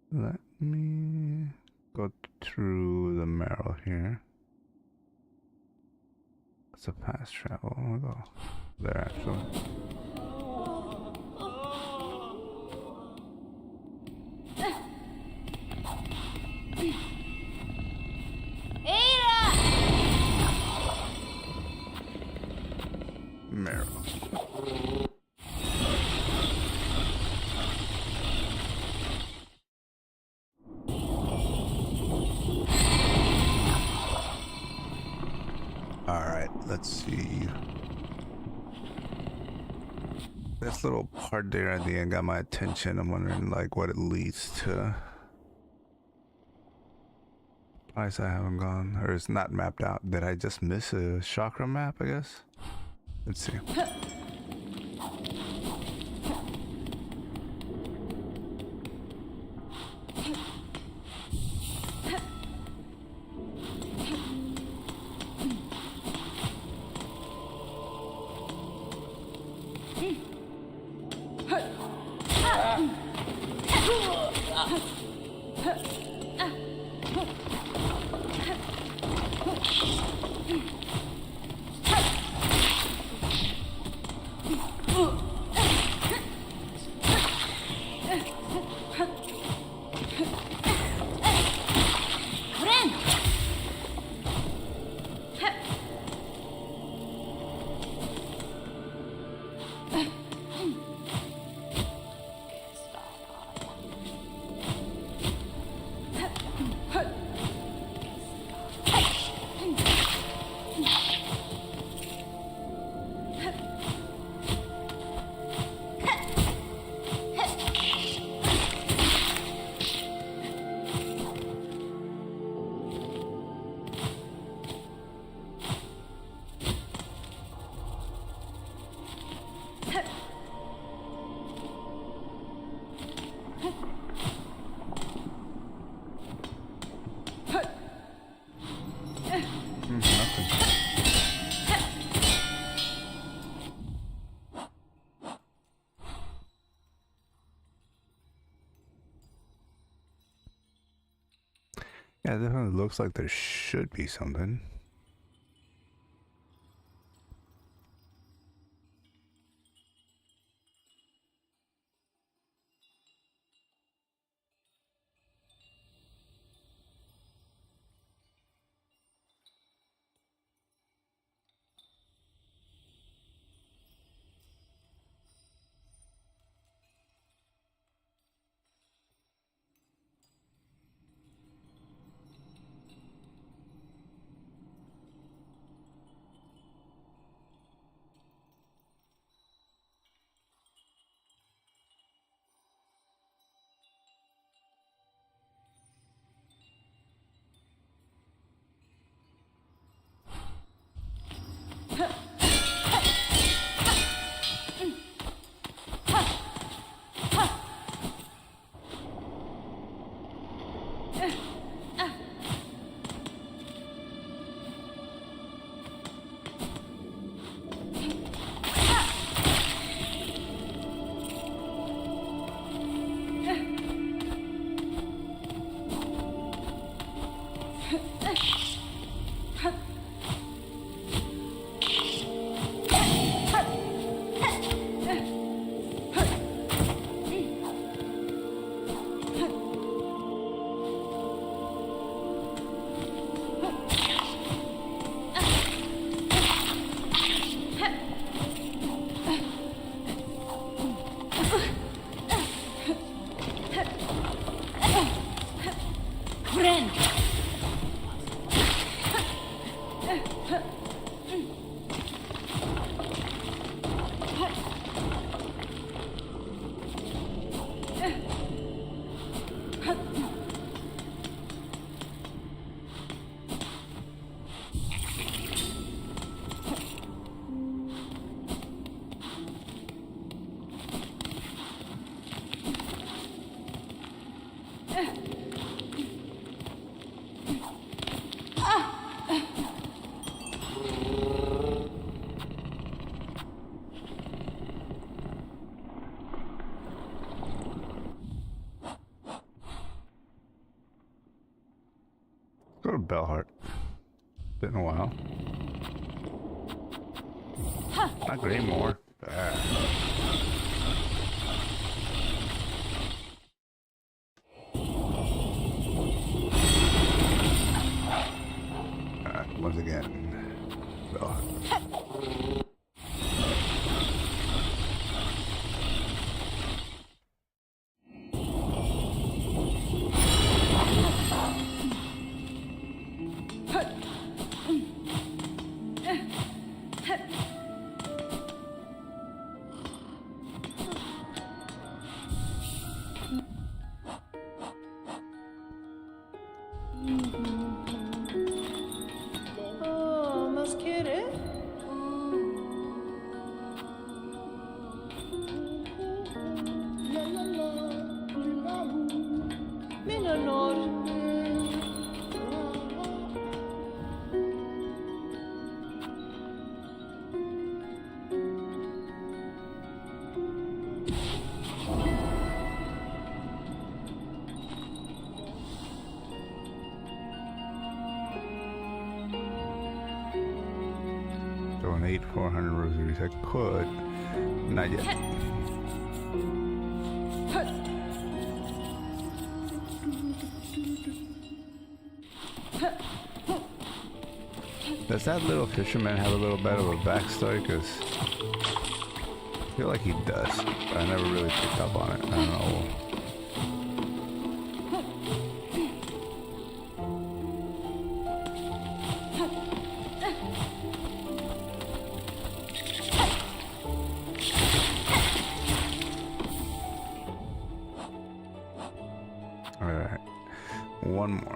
Let me go through the marrow here. It's a fast travel. I'll go there actually. Marrow. Alright, let's see. This little part there at the end got my attention. I'm wondering like what it leads to. Place I haven't gone, or it's not mapped out. Did I just miss a chakra map, I guess? Let's see. Yeah, it definitely looks like there should be something. a bell heart. Been a while. Not great more. Alright, once again. Bell heart. Oh, mas querer? La la la, la Menor. Donate 400 rosaries. I could. Not yet. Does that little fisherman have a little bit of a backstory? Because I feel like he does, but I never really picked up on it. I don't know. Alright, one more.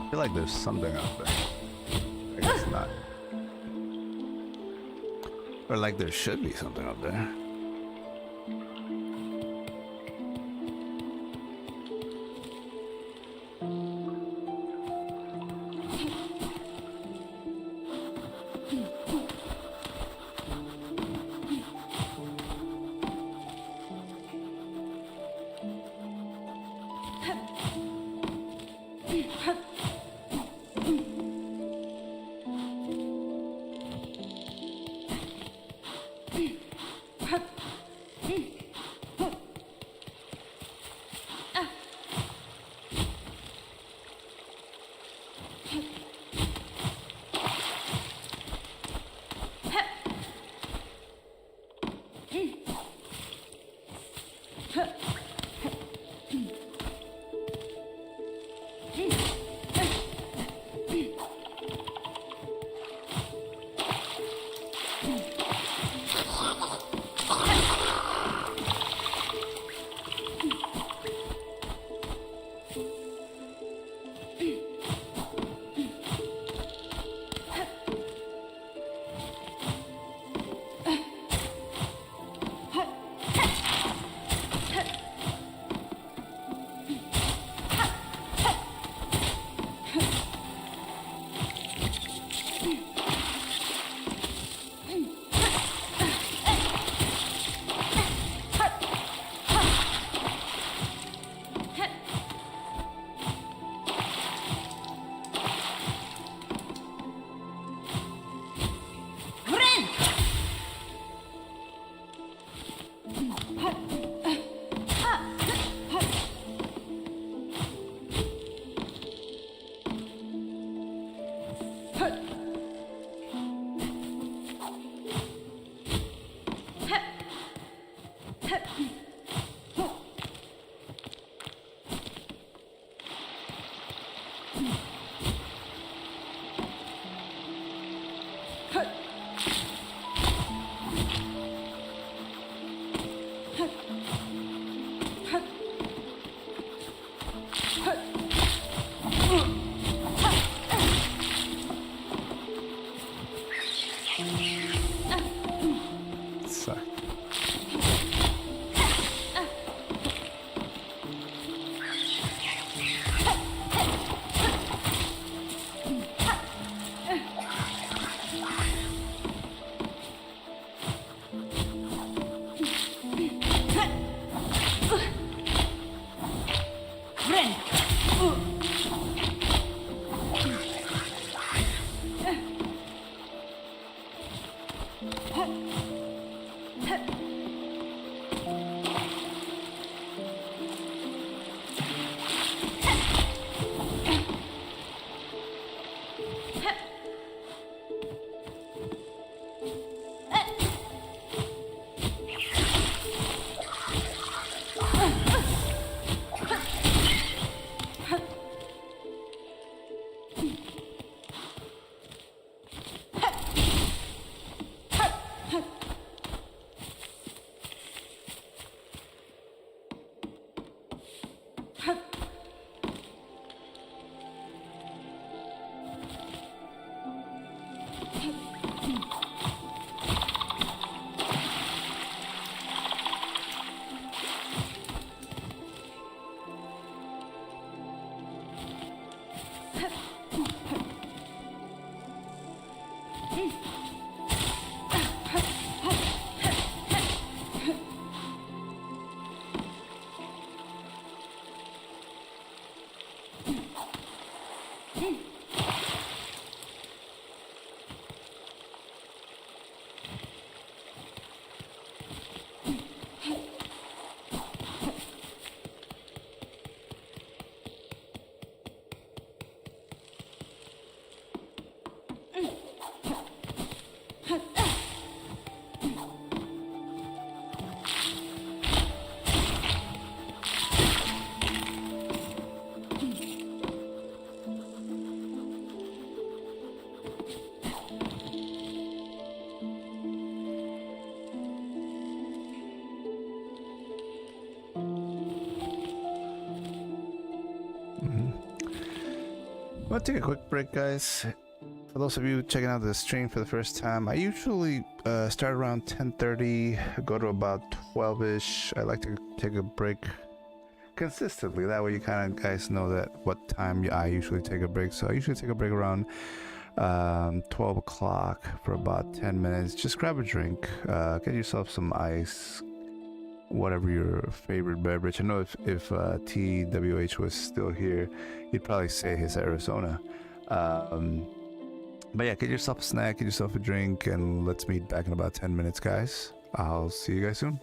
I feel like there's something up there. I guess not. Or like there should be something up there. Suck. I'm gonna take a quick break, guys. For those of you checking out the stream for the first time, I usually start around 10:30, go to about 12ish. I like to take a break consistently. That way, you kind of guys know that what time I usually take a break. So I usually take a break around 12 o'clock for about 10 minutes. Just grab a drink, get yourself some ice, whatever your favorite beverage. I know if TWH was still here, he'd probably say his Arizona. But yeah, get yourself a snack, get yourself a drink, and let's meet back in about 10 minutes, guys. I'll see you guys soon.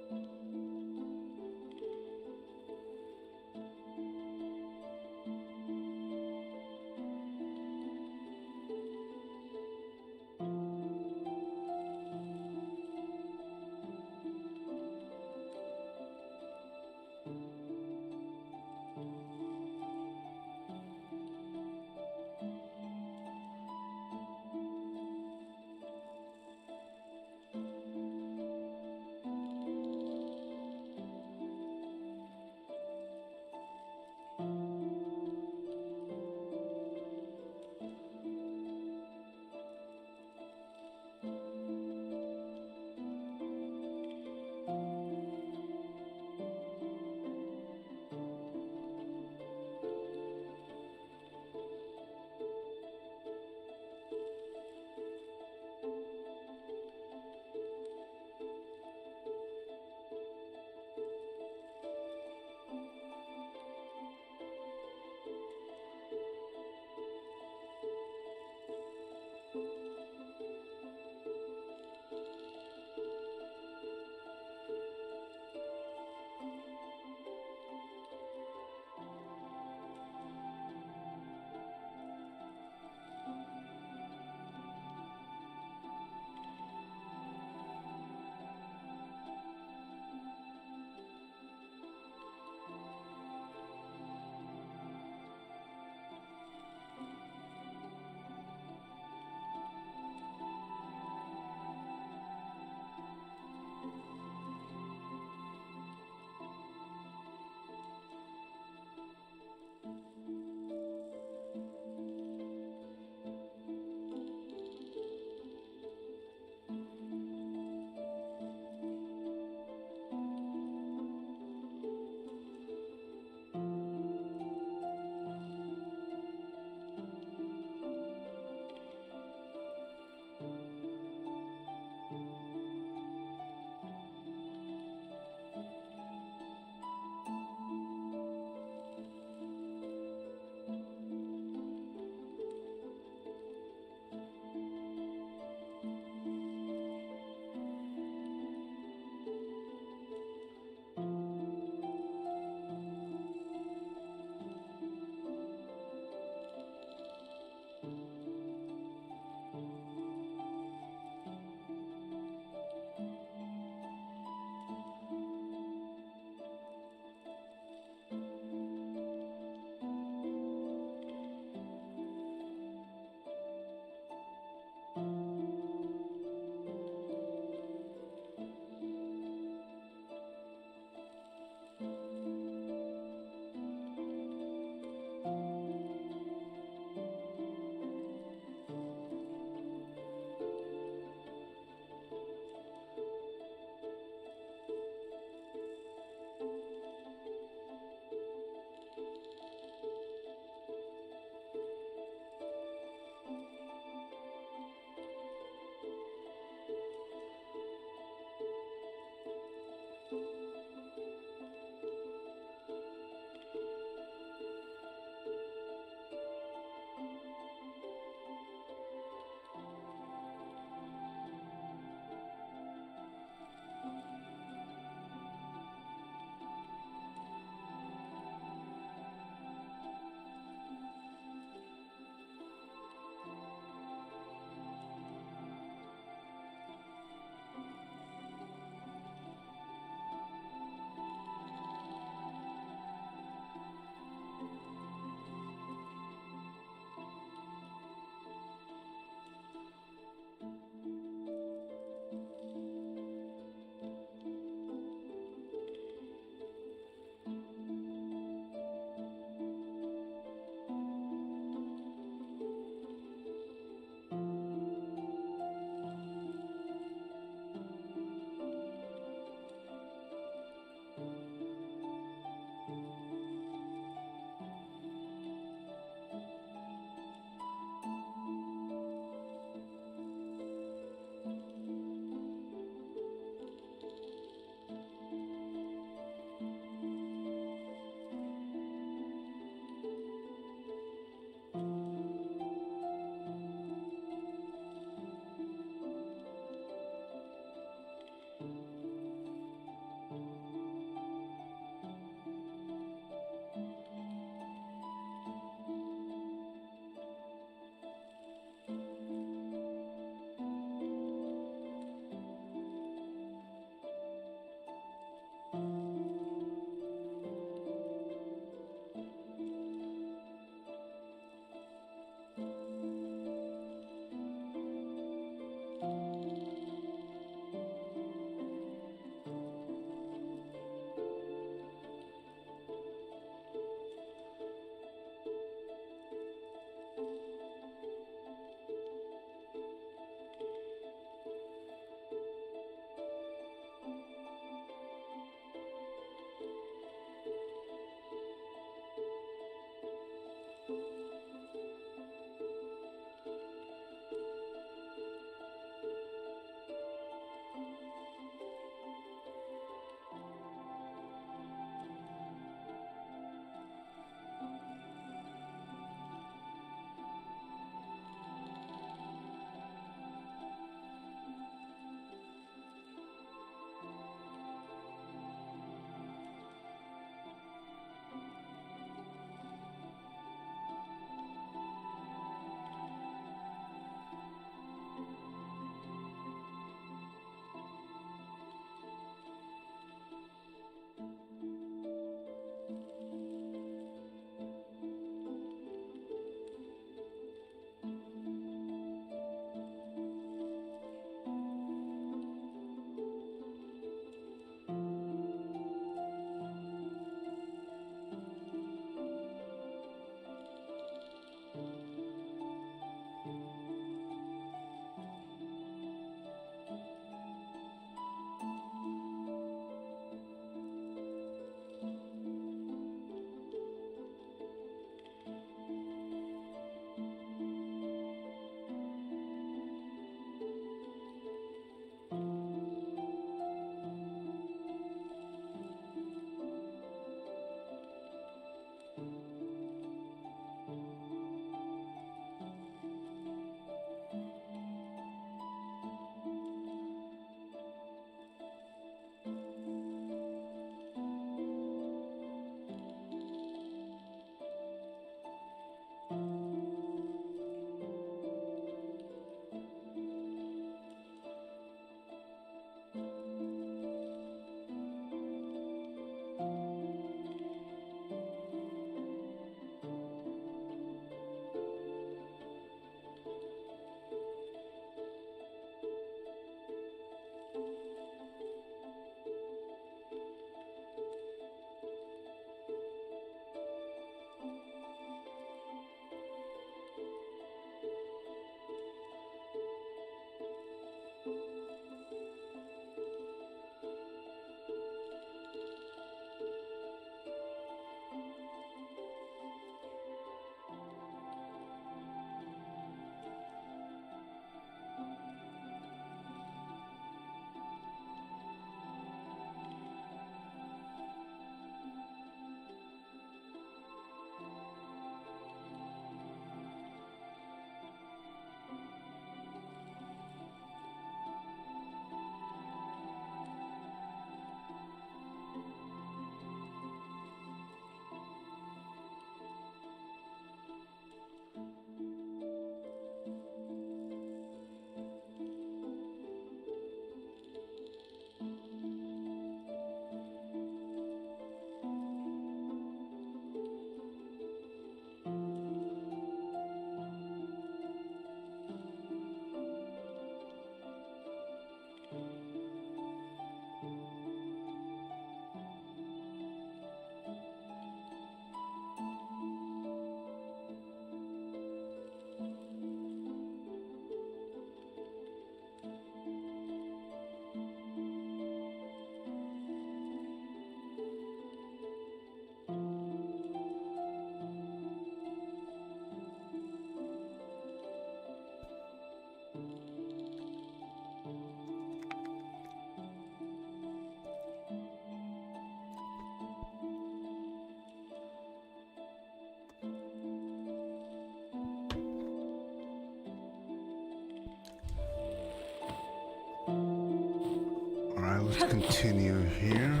Alright, let's continue here.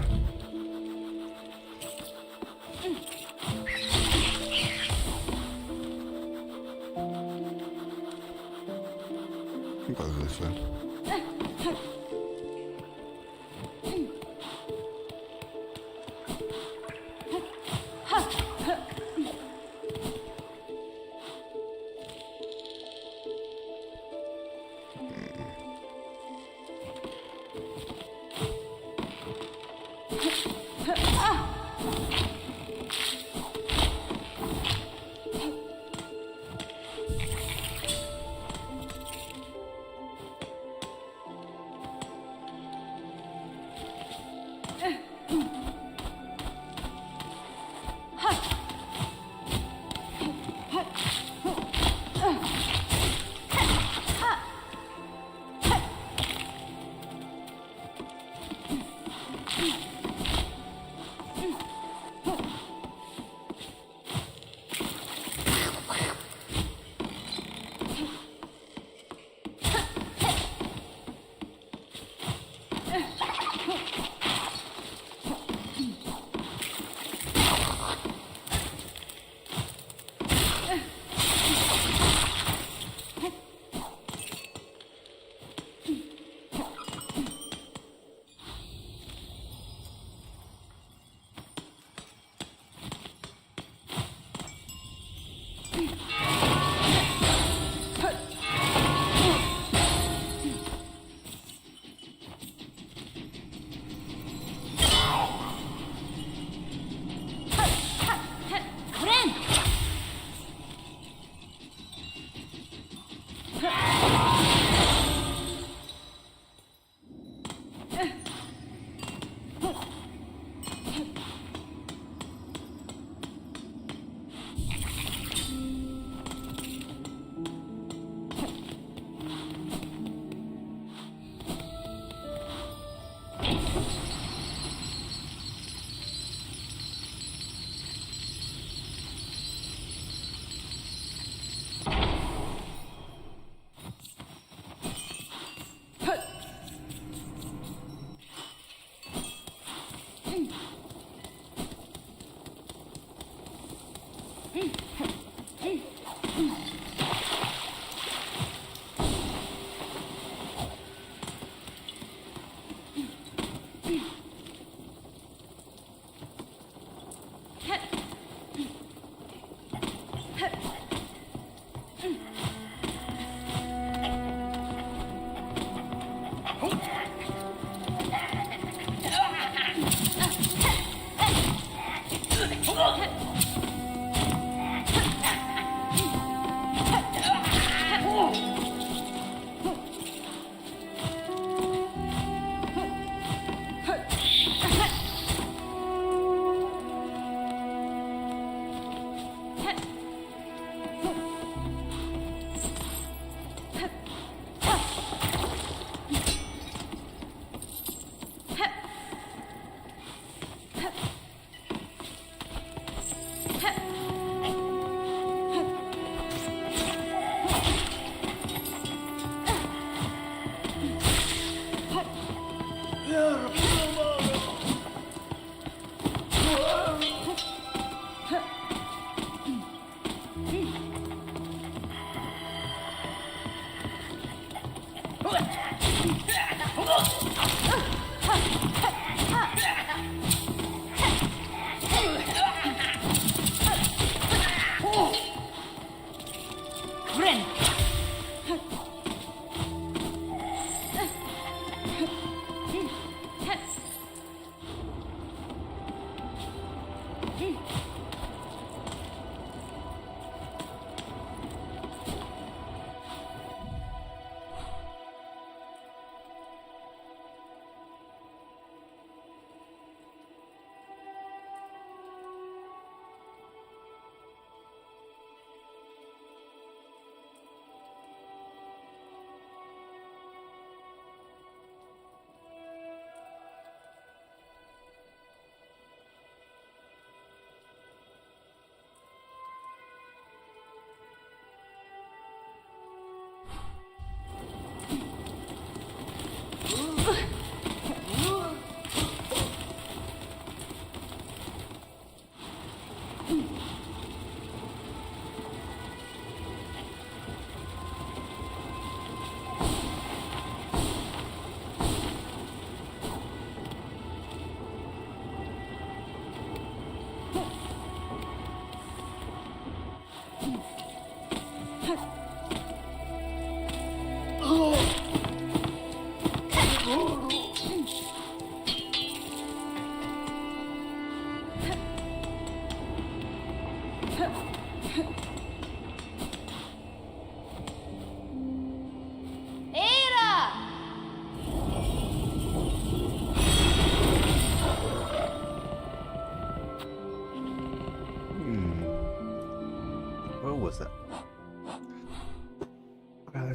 Go this way.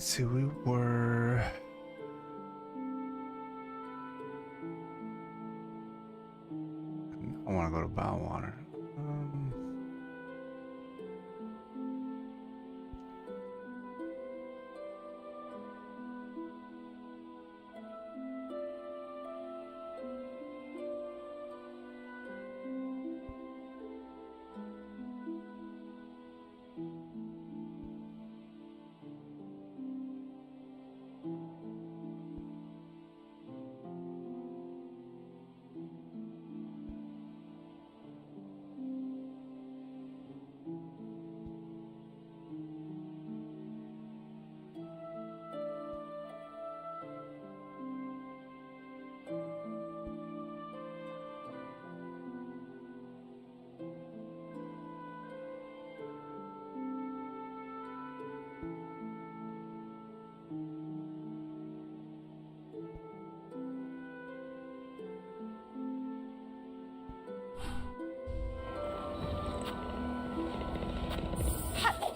Let's see, we were. I want to go to Boundwater.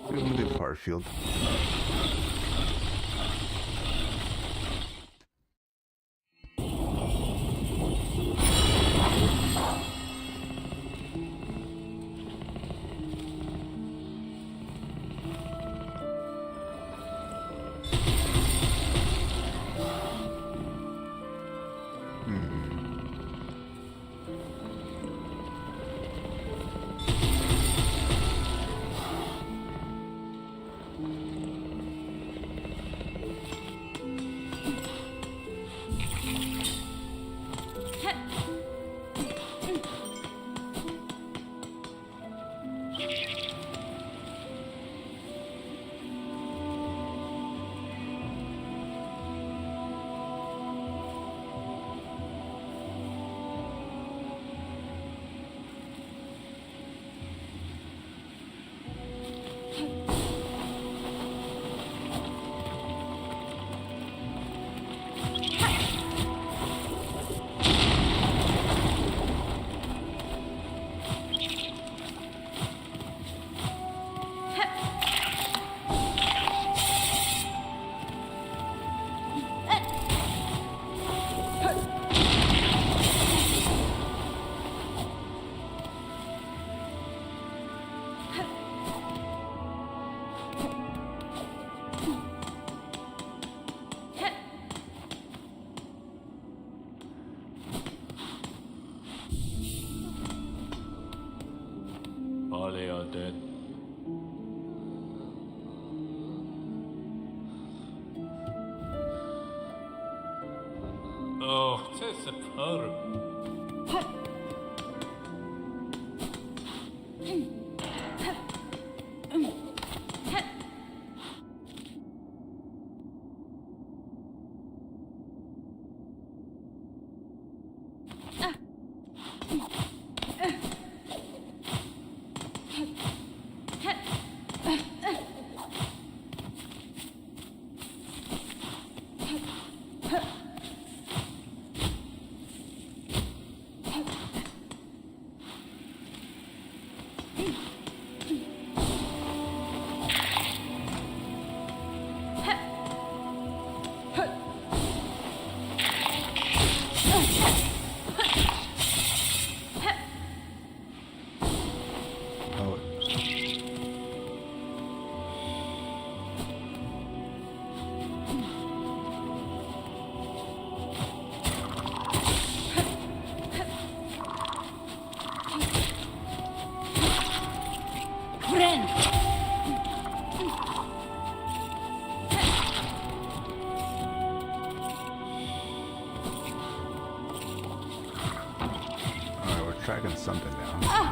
We're gonna do Farfield. They are dead. Oh, c'est superb. Tracking something down.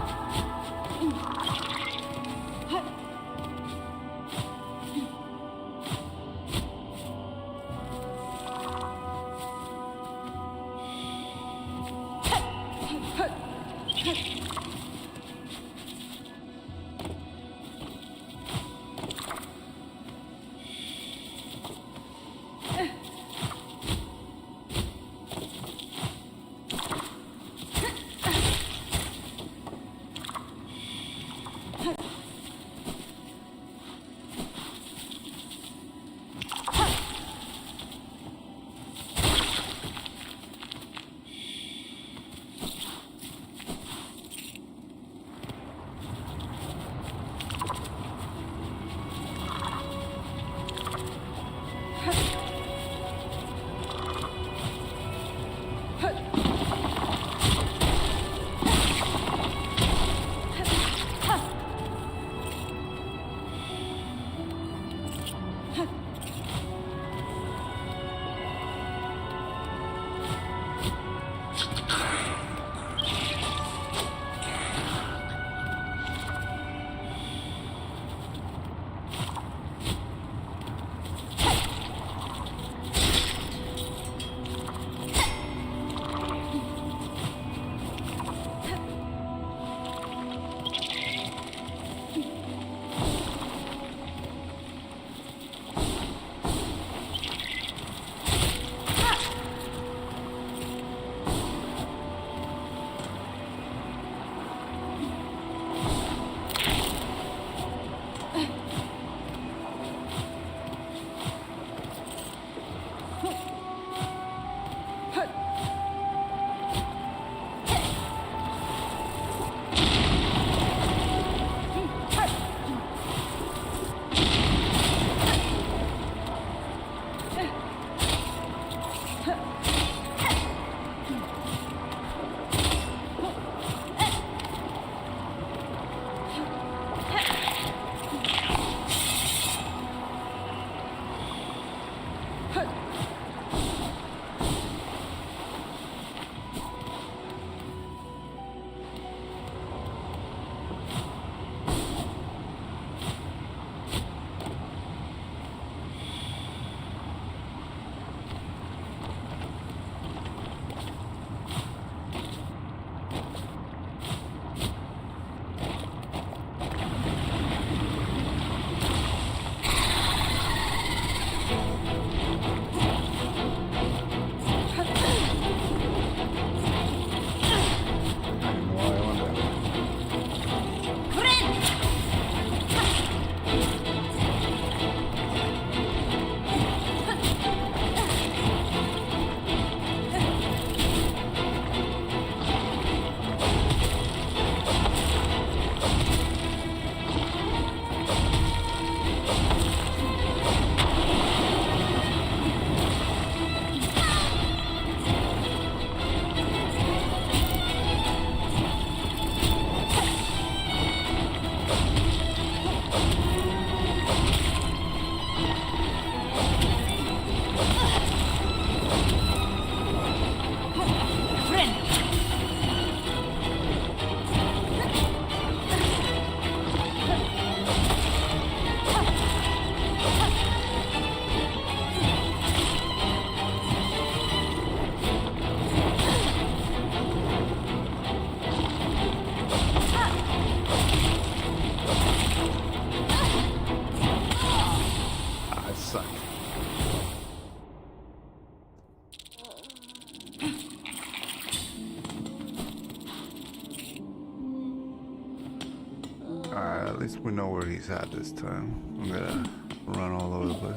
least we know where he's at this time. I'm gonna run all over the place.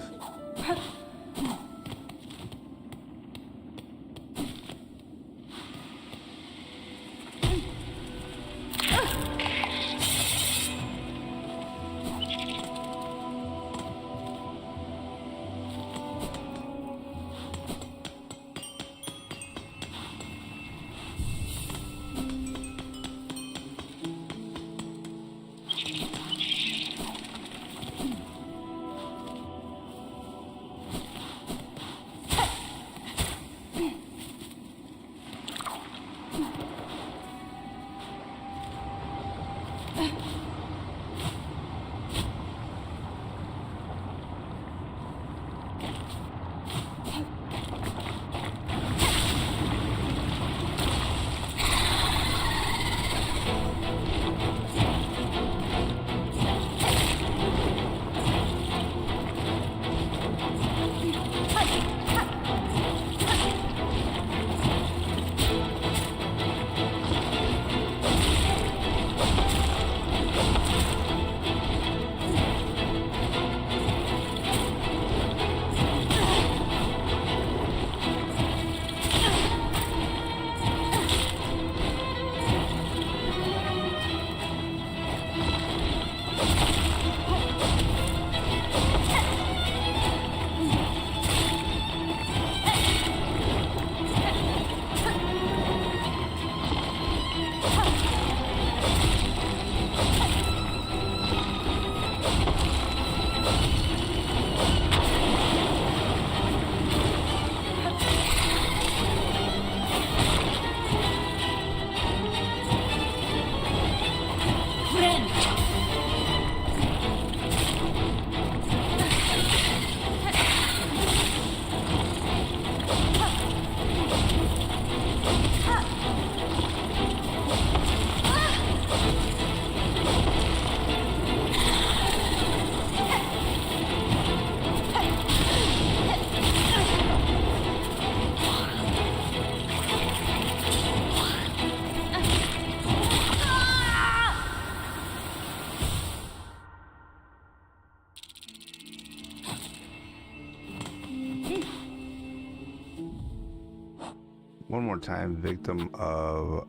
One more time, victim of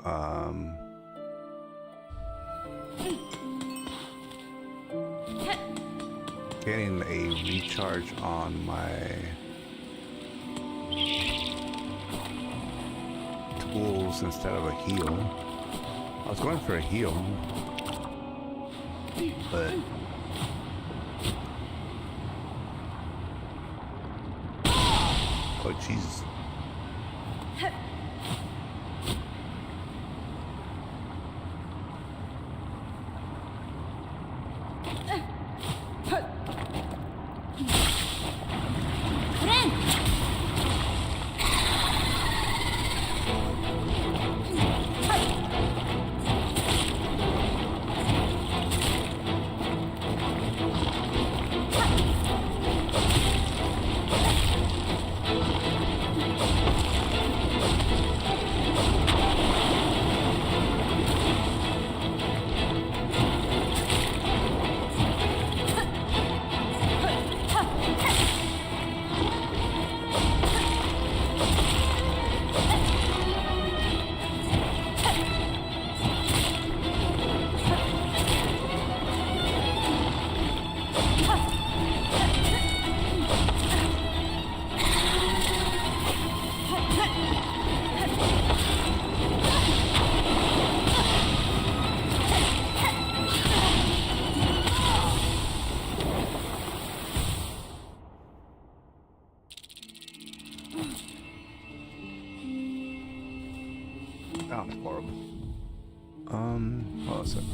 getting a recharge on my tools instead of a heal. I was going for a heal, but oh Jesus. That was horrible. Hold on a second.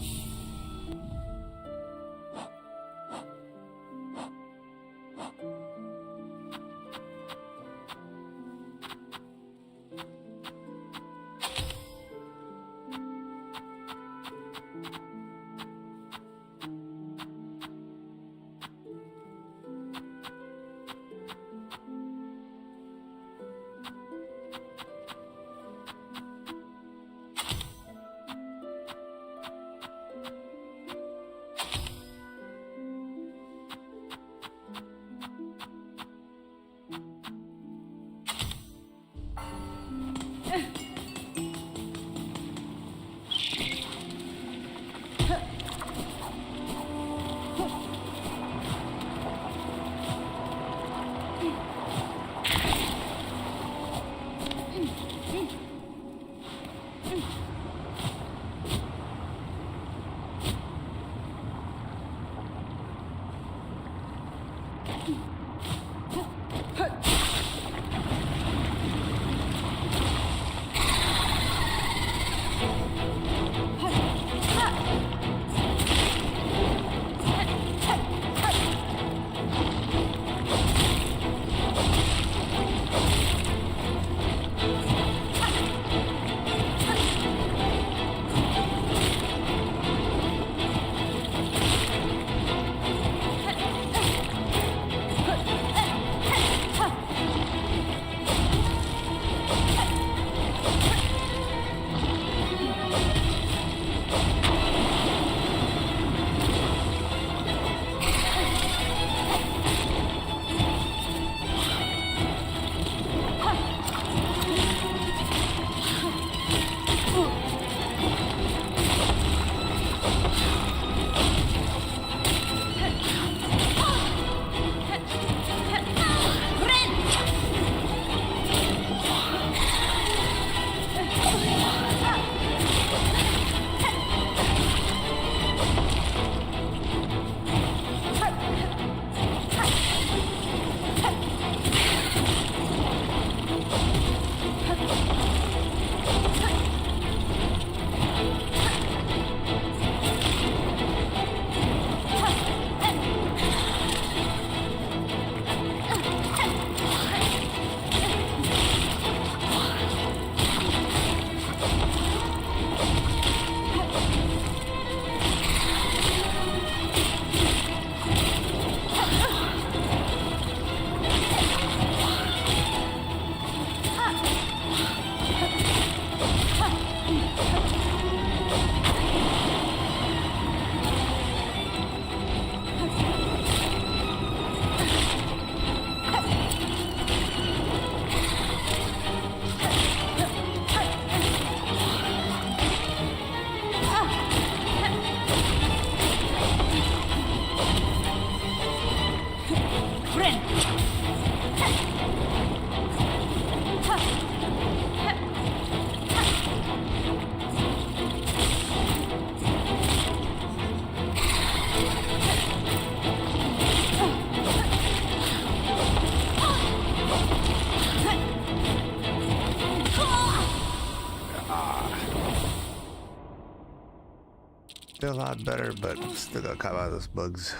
Feel a lot better, but still got caught by those bugs.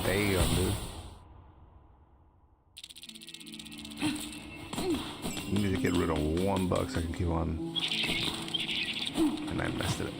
Damn, dude. I need to get rid of $1 so I can keep on. And I messed it up.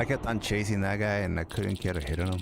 I kept on chasing that guy and I couldn't get a hit on him.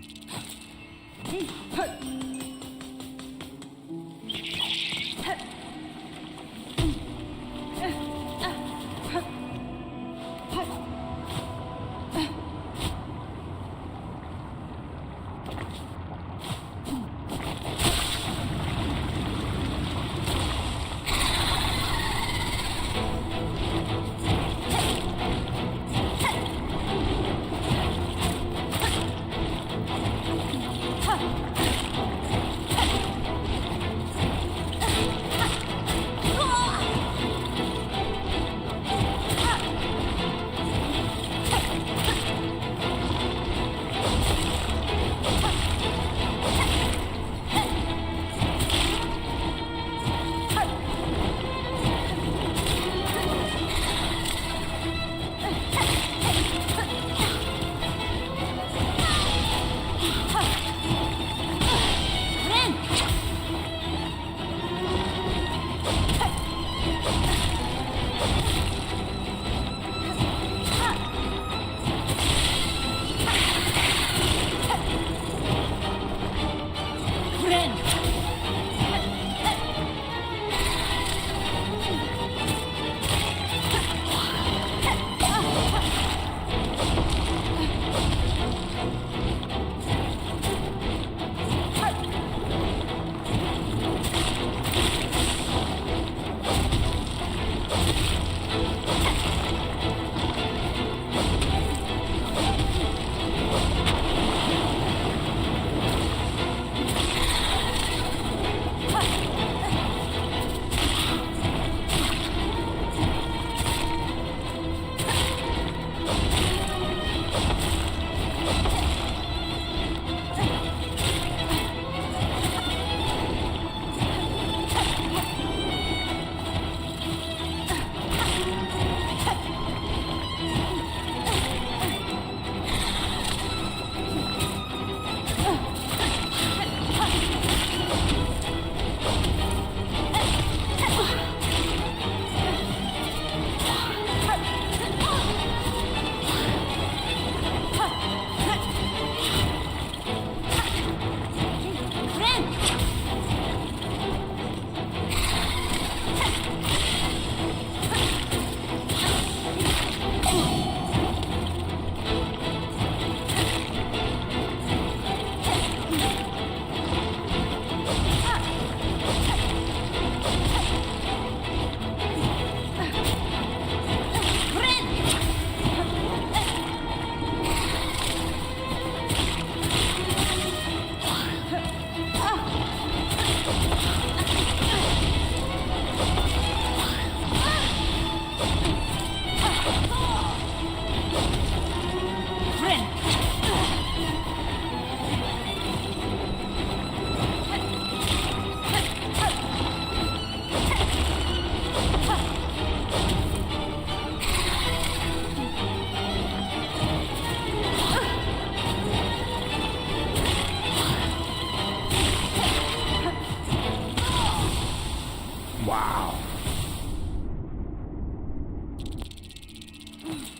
Wow.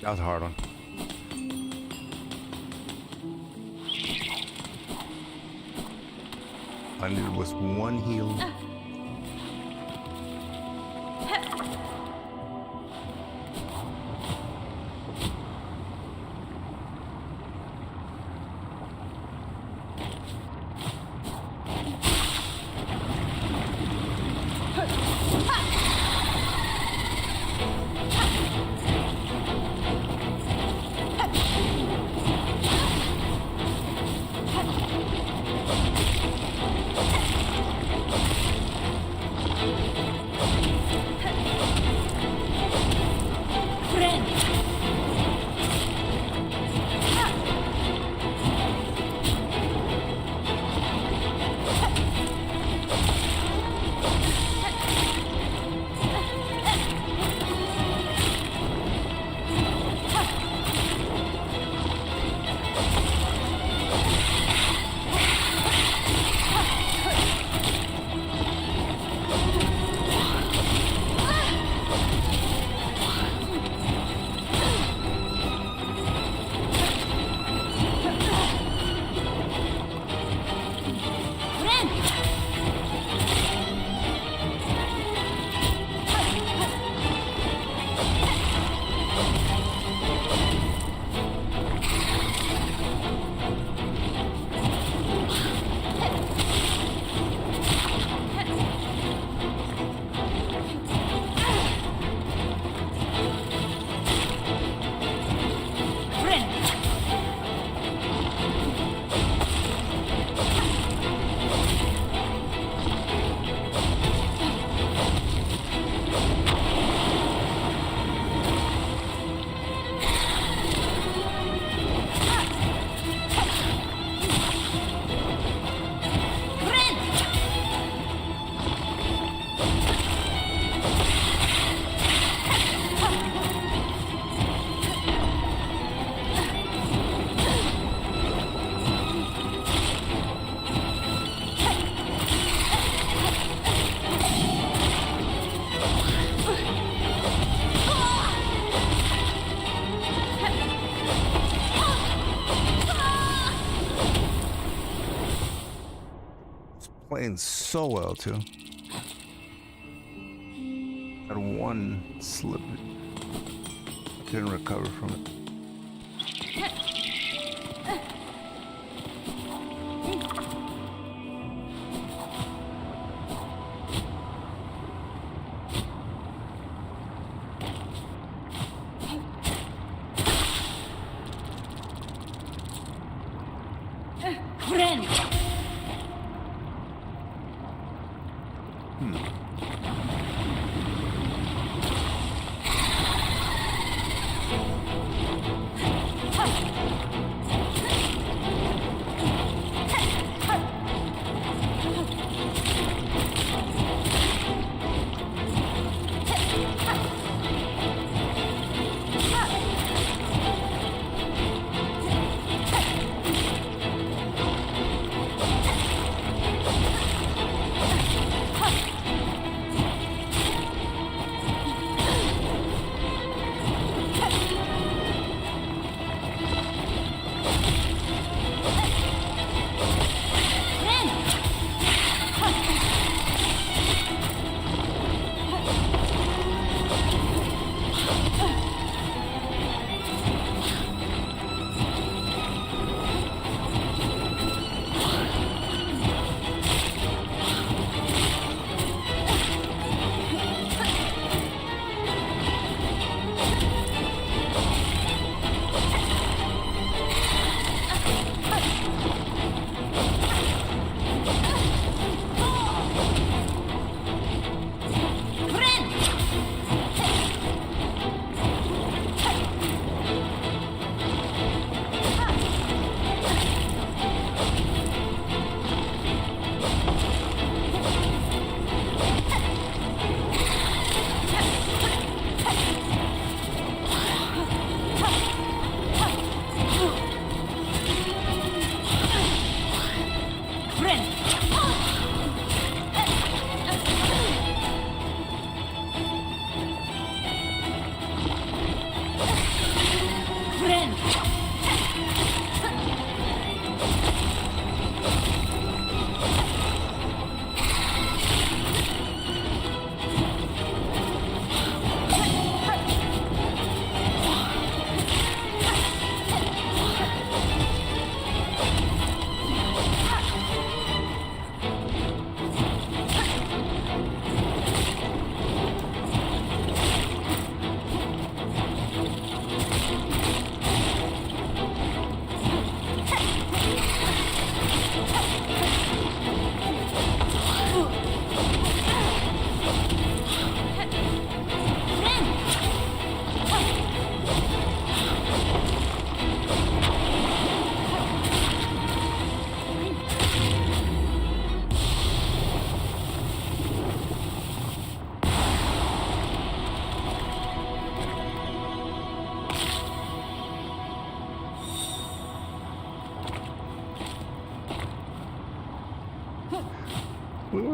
That was a hard one. I needed was one heal. Playing so well too. Had one slip. Couldn't recover from it.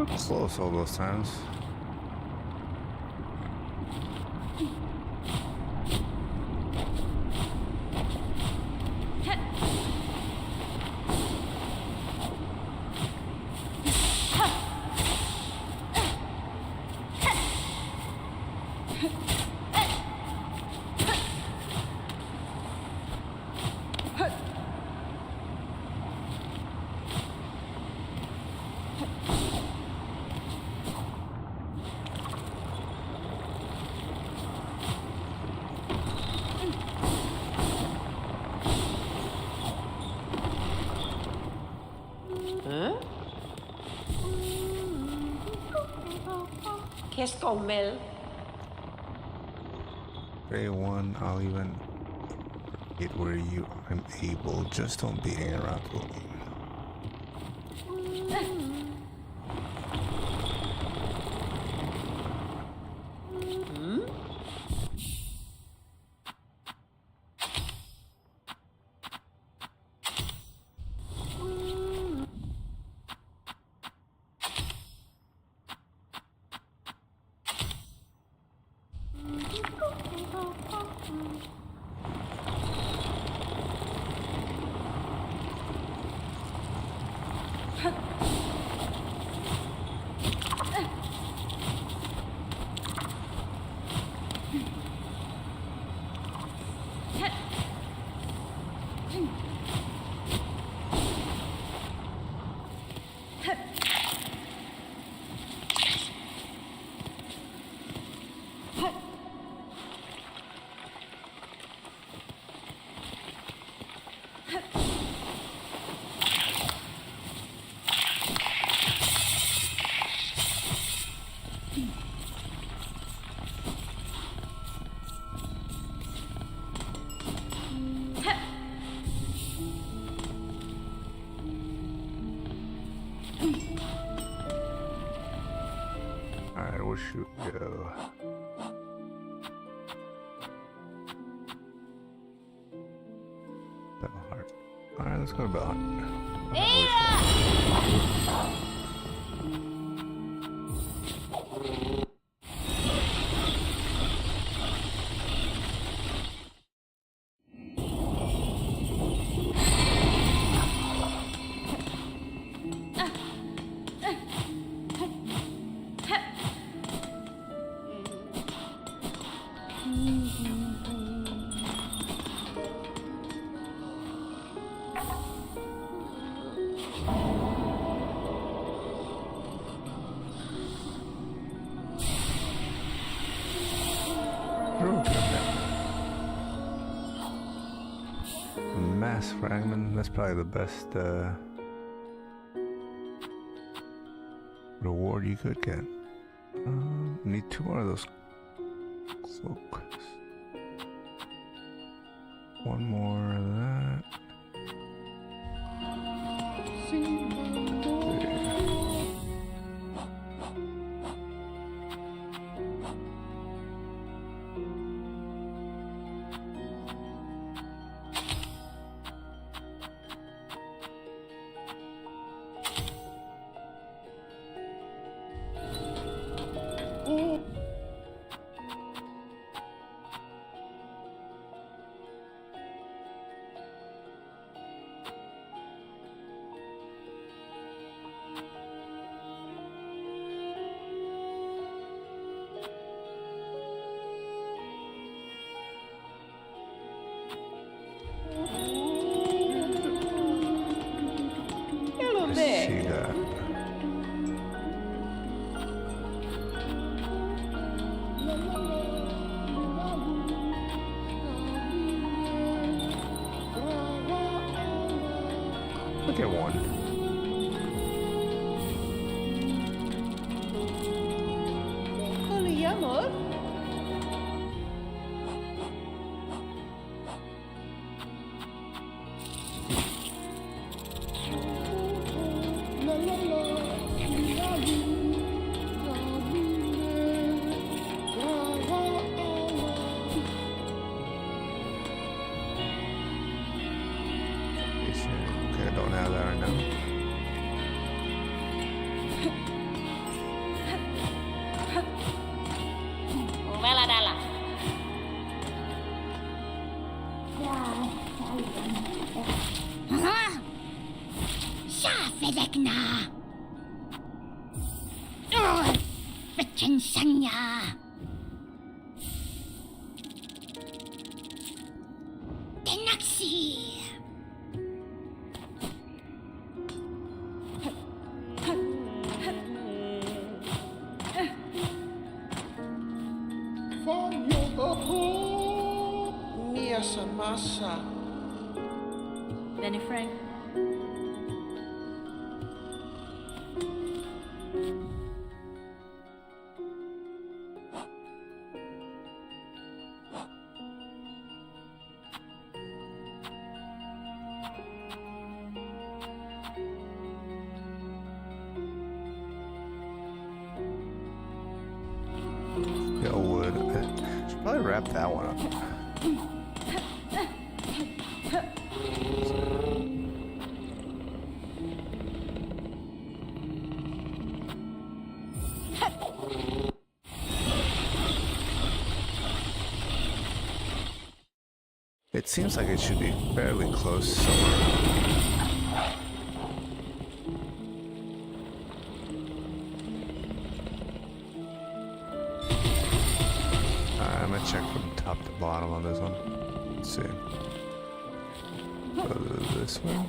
Close all those times. Qu'est-ce qu'on mêle? Day one, I'll even get where I'm able. Just don't be hanging around looking. Alright, where should we go? Bellheart. Alright, let's go to Bellheart. Mass fragment, that's probably the best reward you could get. Need 2 more of those cloaks. 1 more of that. Hello I there. see that. Look at one. Polyamor? Okay, I don't have that right now. Bedekna. Bekensanya. Tenaksi. Voglio dopo mia samassa. Benny Frank. Yo, wood. Should probably wrap that one up. It seems like it should be fairly close somewhere. I'm gonna check from top to bottom on this one. Let's see. Go this way.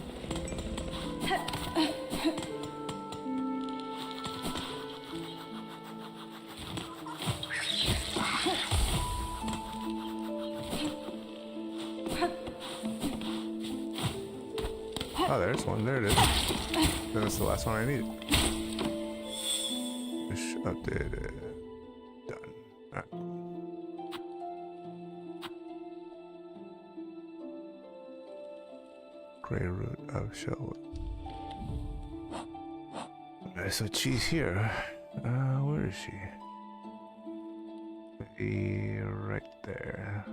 Oh, there's one. There it is. Then it's the last one I need. Push updated. Done. Alright. Gray root of shell. Okay, so she's here. Where is she? Maybe right there.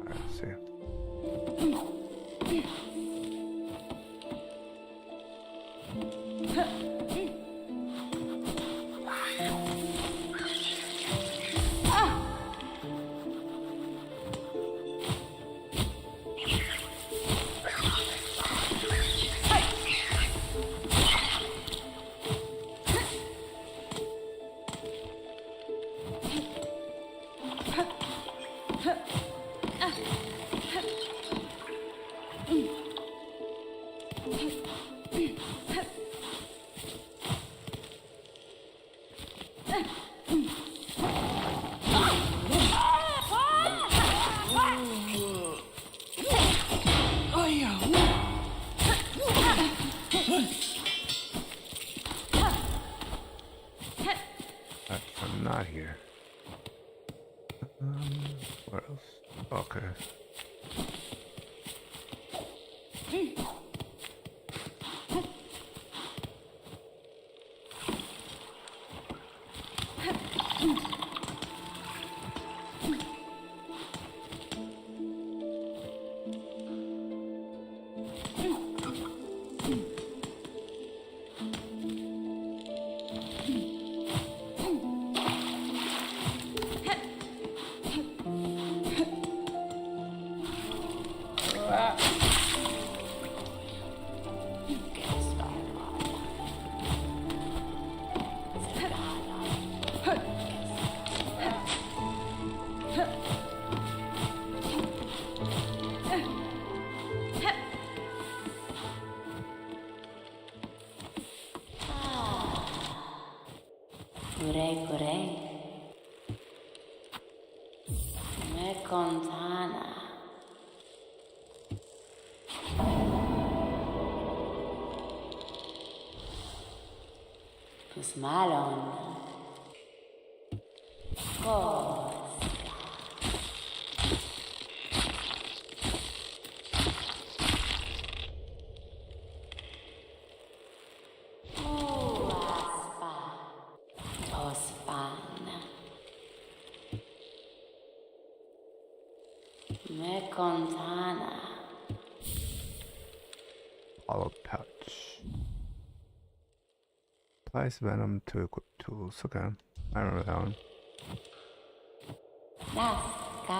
Let's see. I'm not here. Where else? Okay. Puree. Me contana. Pues malon. Me contana. Hollow pouch. Applies venom to equip tools. Okay. I remember that one. Nazca.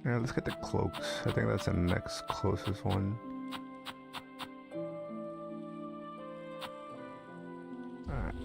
Yeah, let's get the cloaks. I think that's the next closest one. Alright.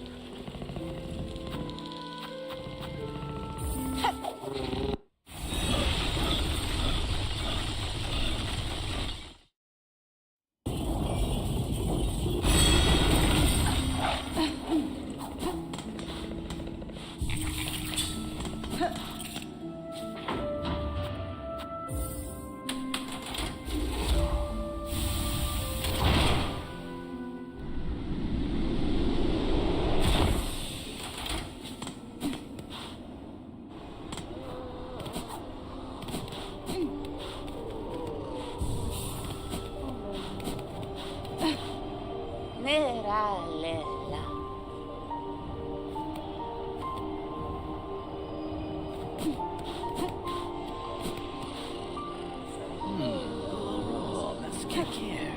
Neralela. Let's kick here.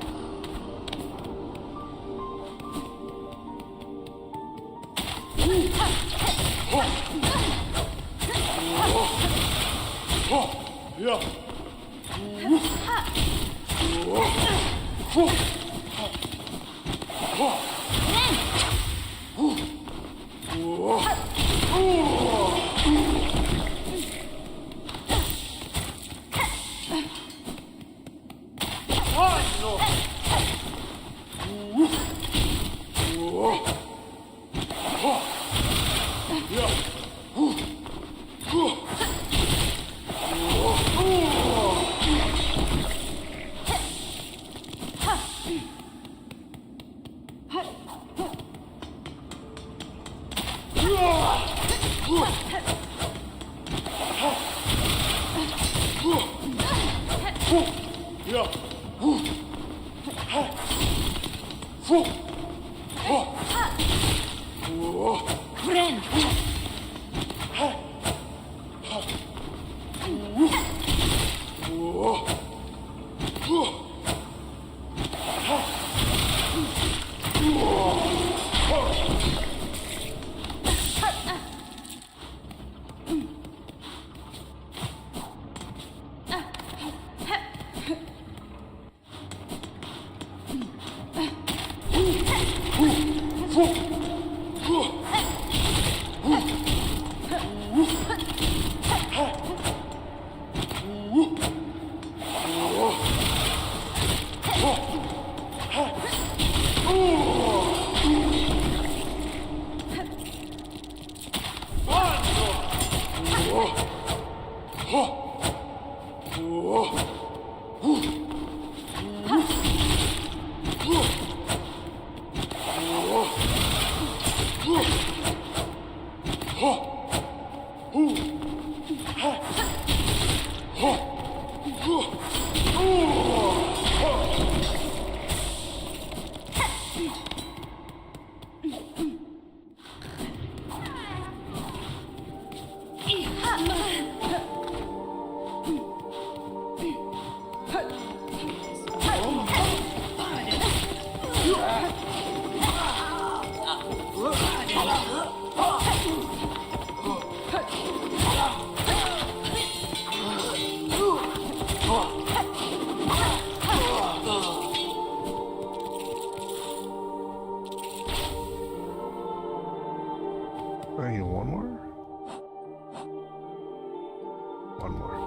I need one more? One more.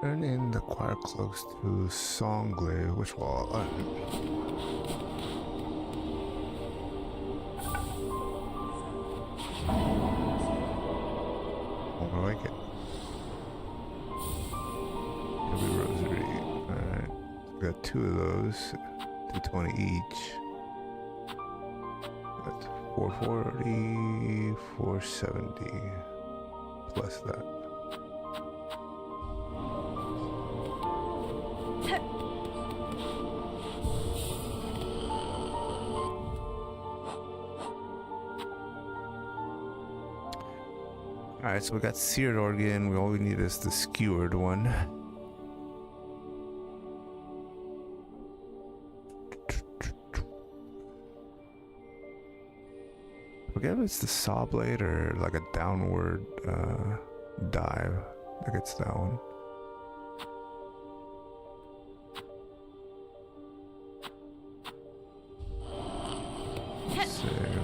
Turn in the choir cloaks to Songlay, which wall? I like it. Every rosary. Alright. We got 2 of those. 220 each. That's 440, 470. Plus that. Alright, so we got seared organ. All we need is the skewered one. Forget if it's the saw blade or like a downward dive. I think it's that one. Save.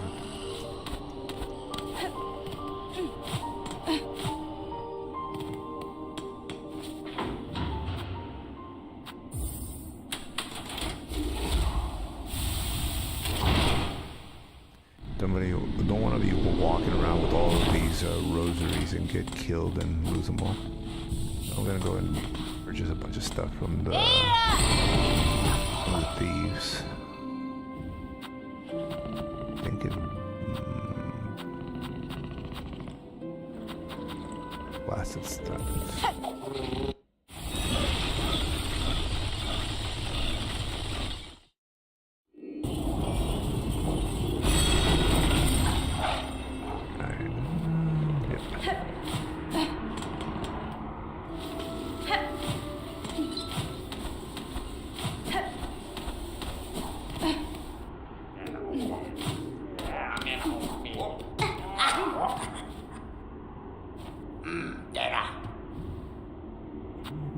Don't want to be walking around with all of these rosaries and get killed and lose them all. I'm gonna go and purchase a bunch of stuff from the thieves. Thinking blasted stuff.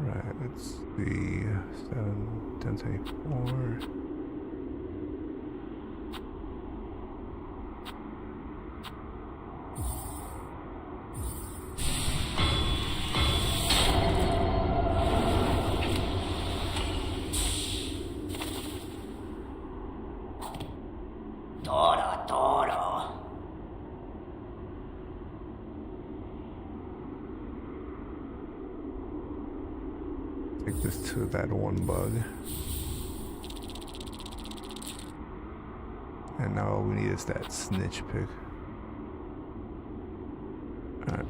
Right, let's see. 1074. Take this to that one bug. And now all we need is that snitch pig. Alright.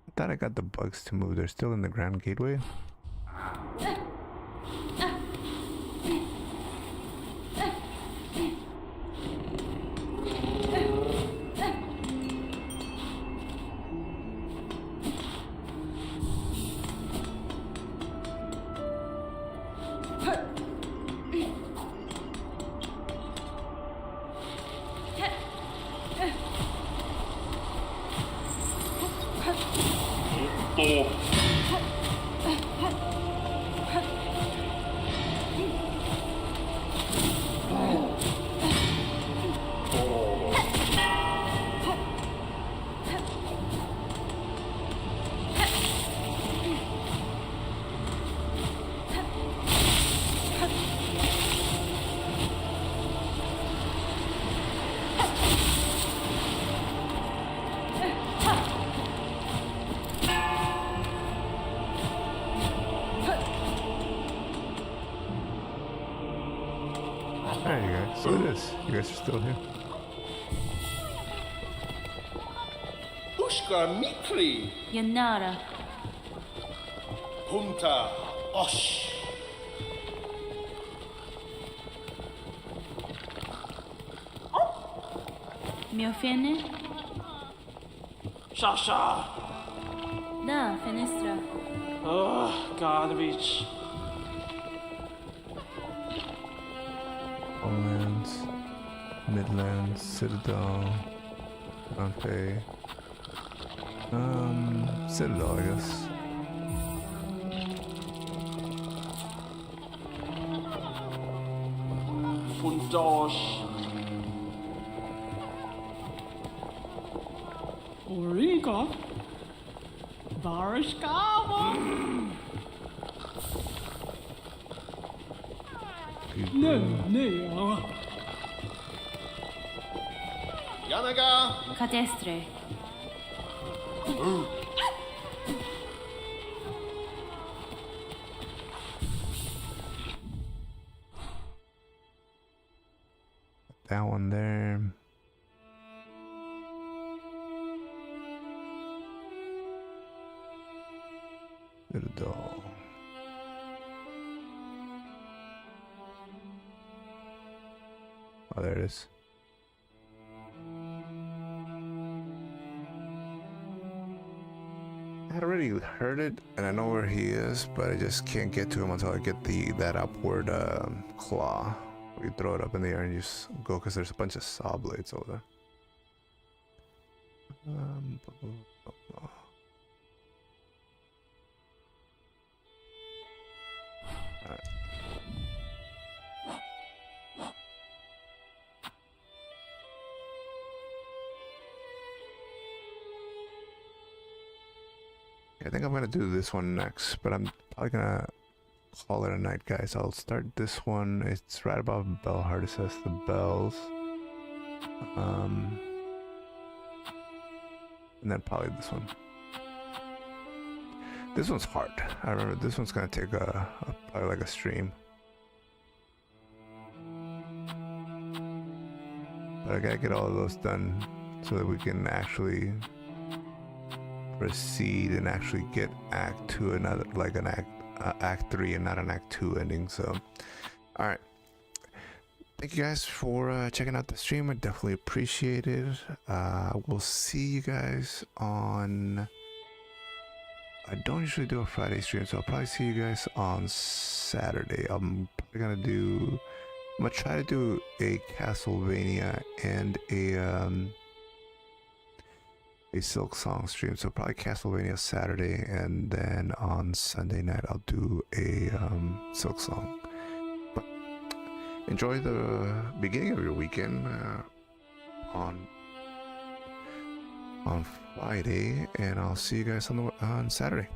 I thought I got the bugs to move. They're still in the Grand Gateway. Alright, you guys. So it is. You guys are still here. Ushka Mikli, Yanara. Punta Osh. Miofene. Shasha! Da, Fenestra. Oh, garbage. Homelands, Midlands, Citadel, Pompeii. Citadel, I guess. Fundosh. Ulrika. Varskava. No. Yanaga, Cadestre. That one there. Citadel. Oh, there it is. I had already heard it, and I know where he is, but I just can't get to him until I get that upward claw. You throw it up in the air and you just go, because there's a bunch of saw blades over there. Alright. I think I'm gonna do this one next, but I'm probably gonna call it a night, guys. I'll start this one. It's right above Bellheart. It says the bells. And then probably this one. This one's hard. I remember this one's gonna take probably like a stream. But I gotta get all of those done so that we can actually proceed and actually get Act 2, another like an Act 3 and not an Act 2 ending. So, all right. Thank you guys for checking out the stream. I definitely appreciate it. We'll see you guys on I don't usually do a Friday stream, so I'll probably see you guys on Saturday. I'm probably gonna do. I'm gonna try to do a Castlevania and a Silksong stream. So probably Castlevania Saturday, and then on Sunday night I'll do a Silksong. But enjoy the beginning of your weekend on Friday, and I'll see you guys on Saturday.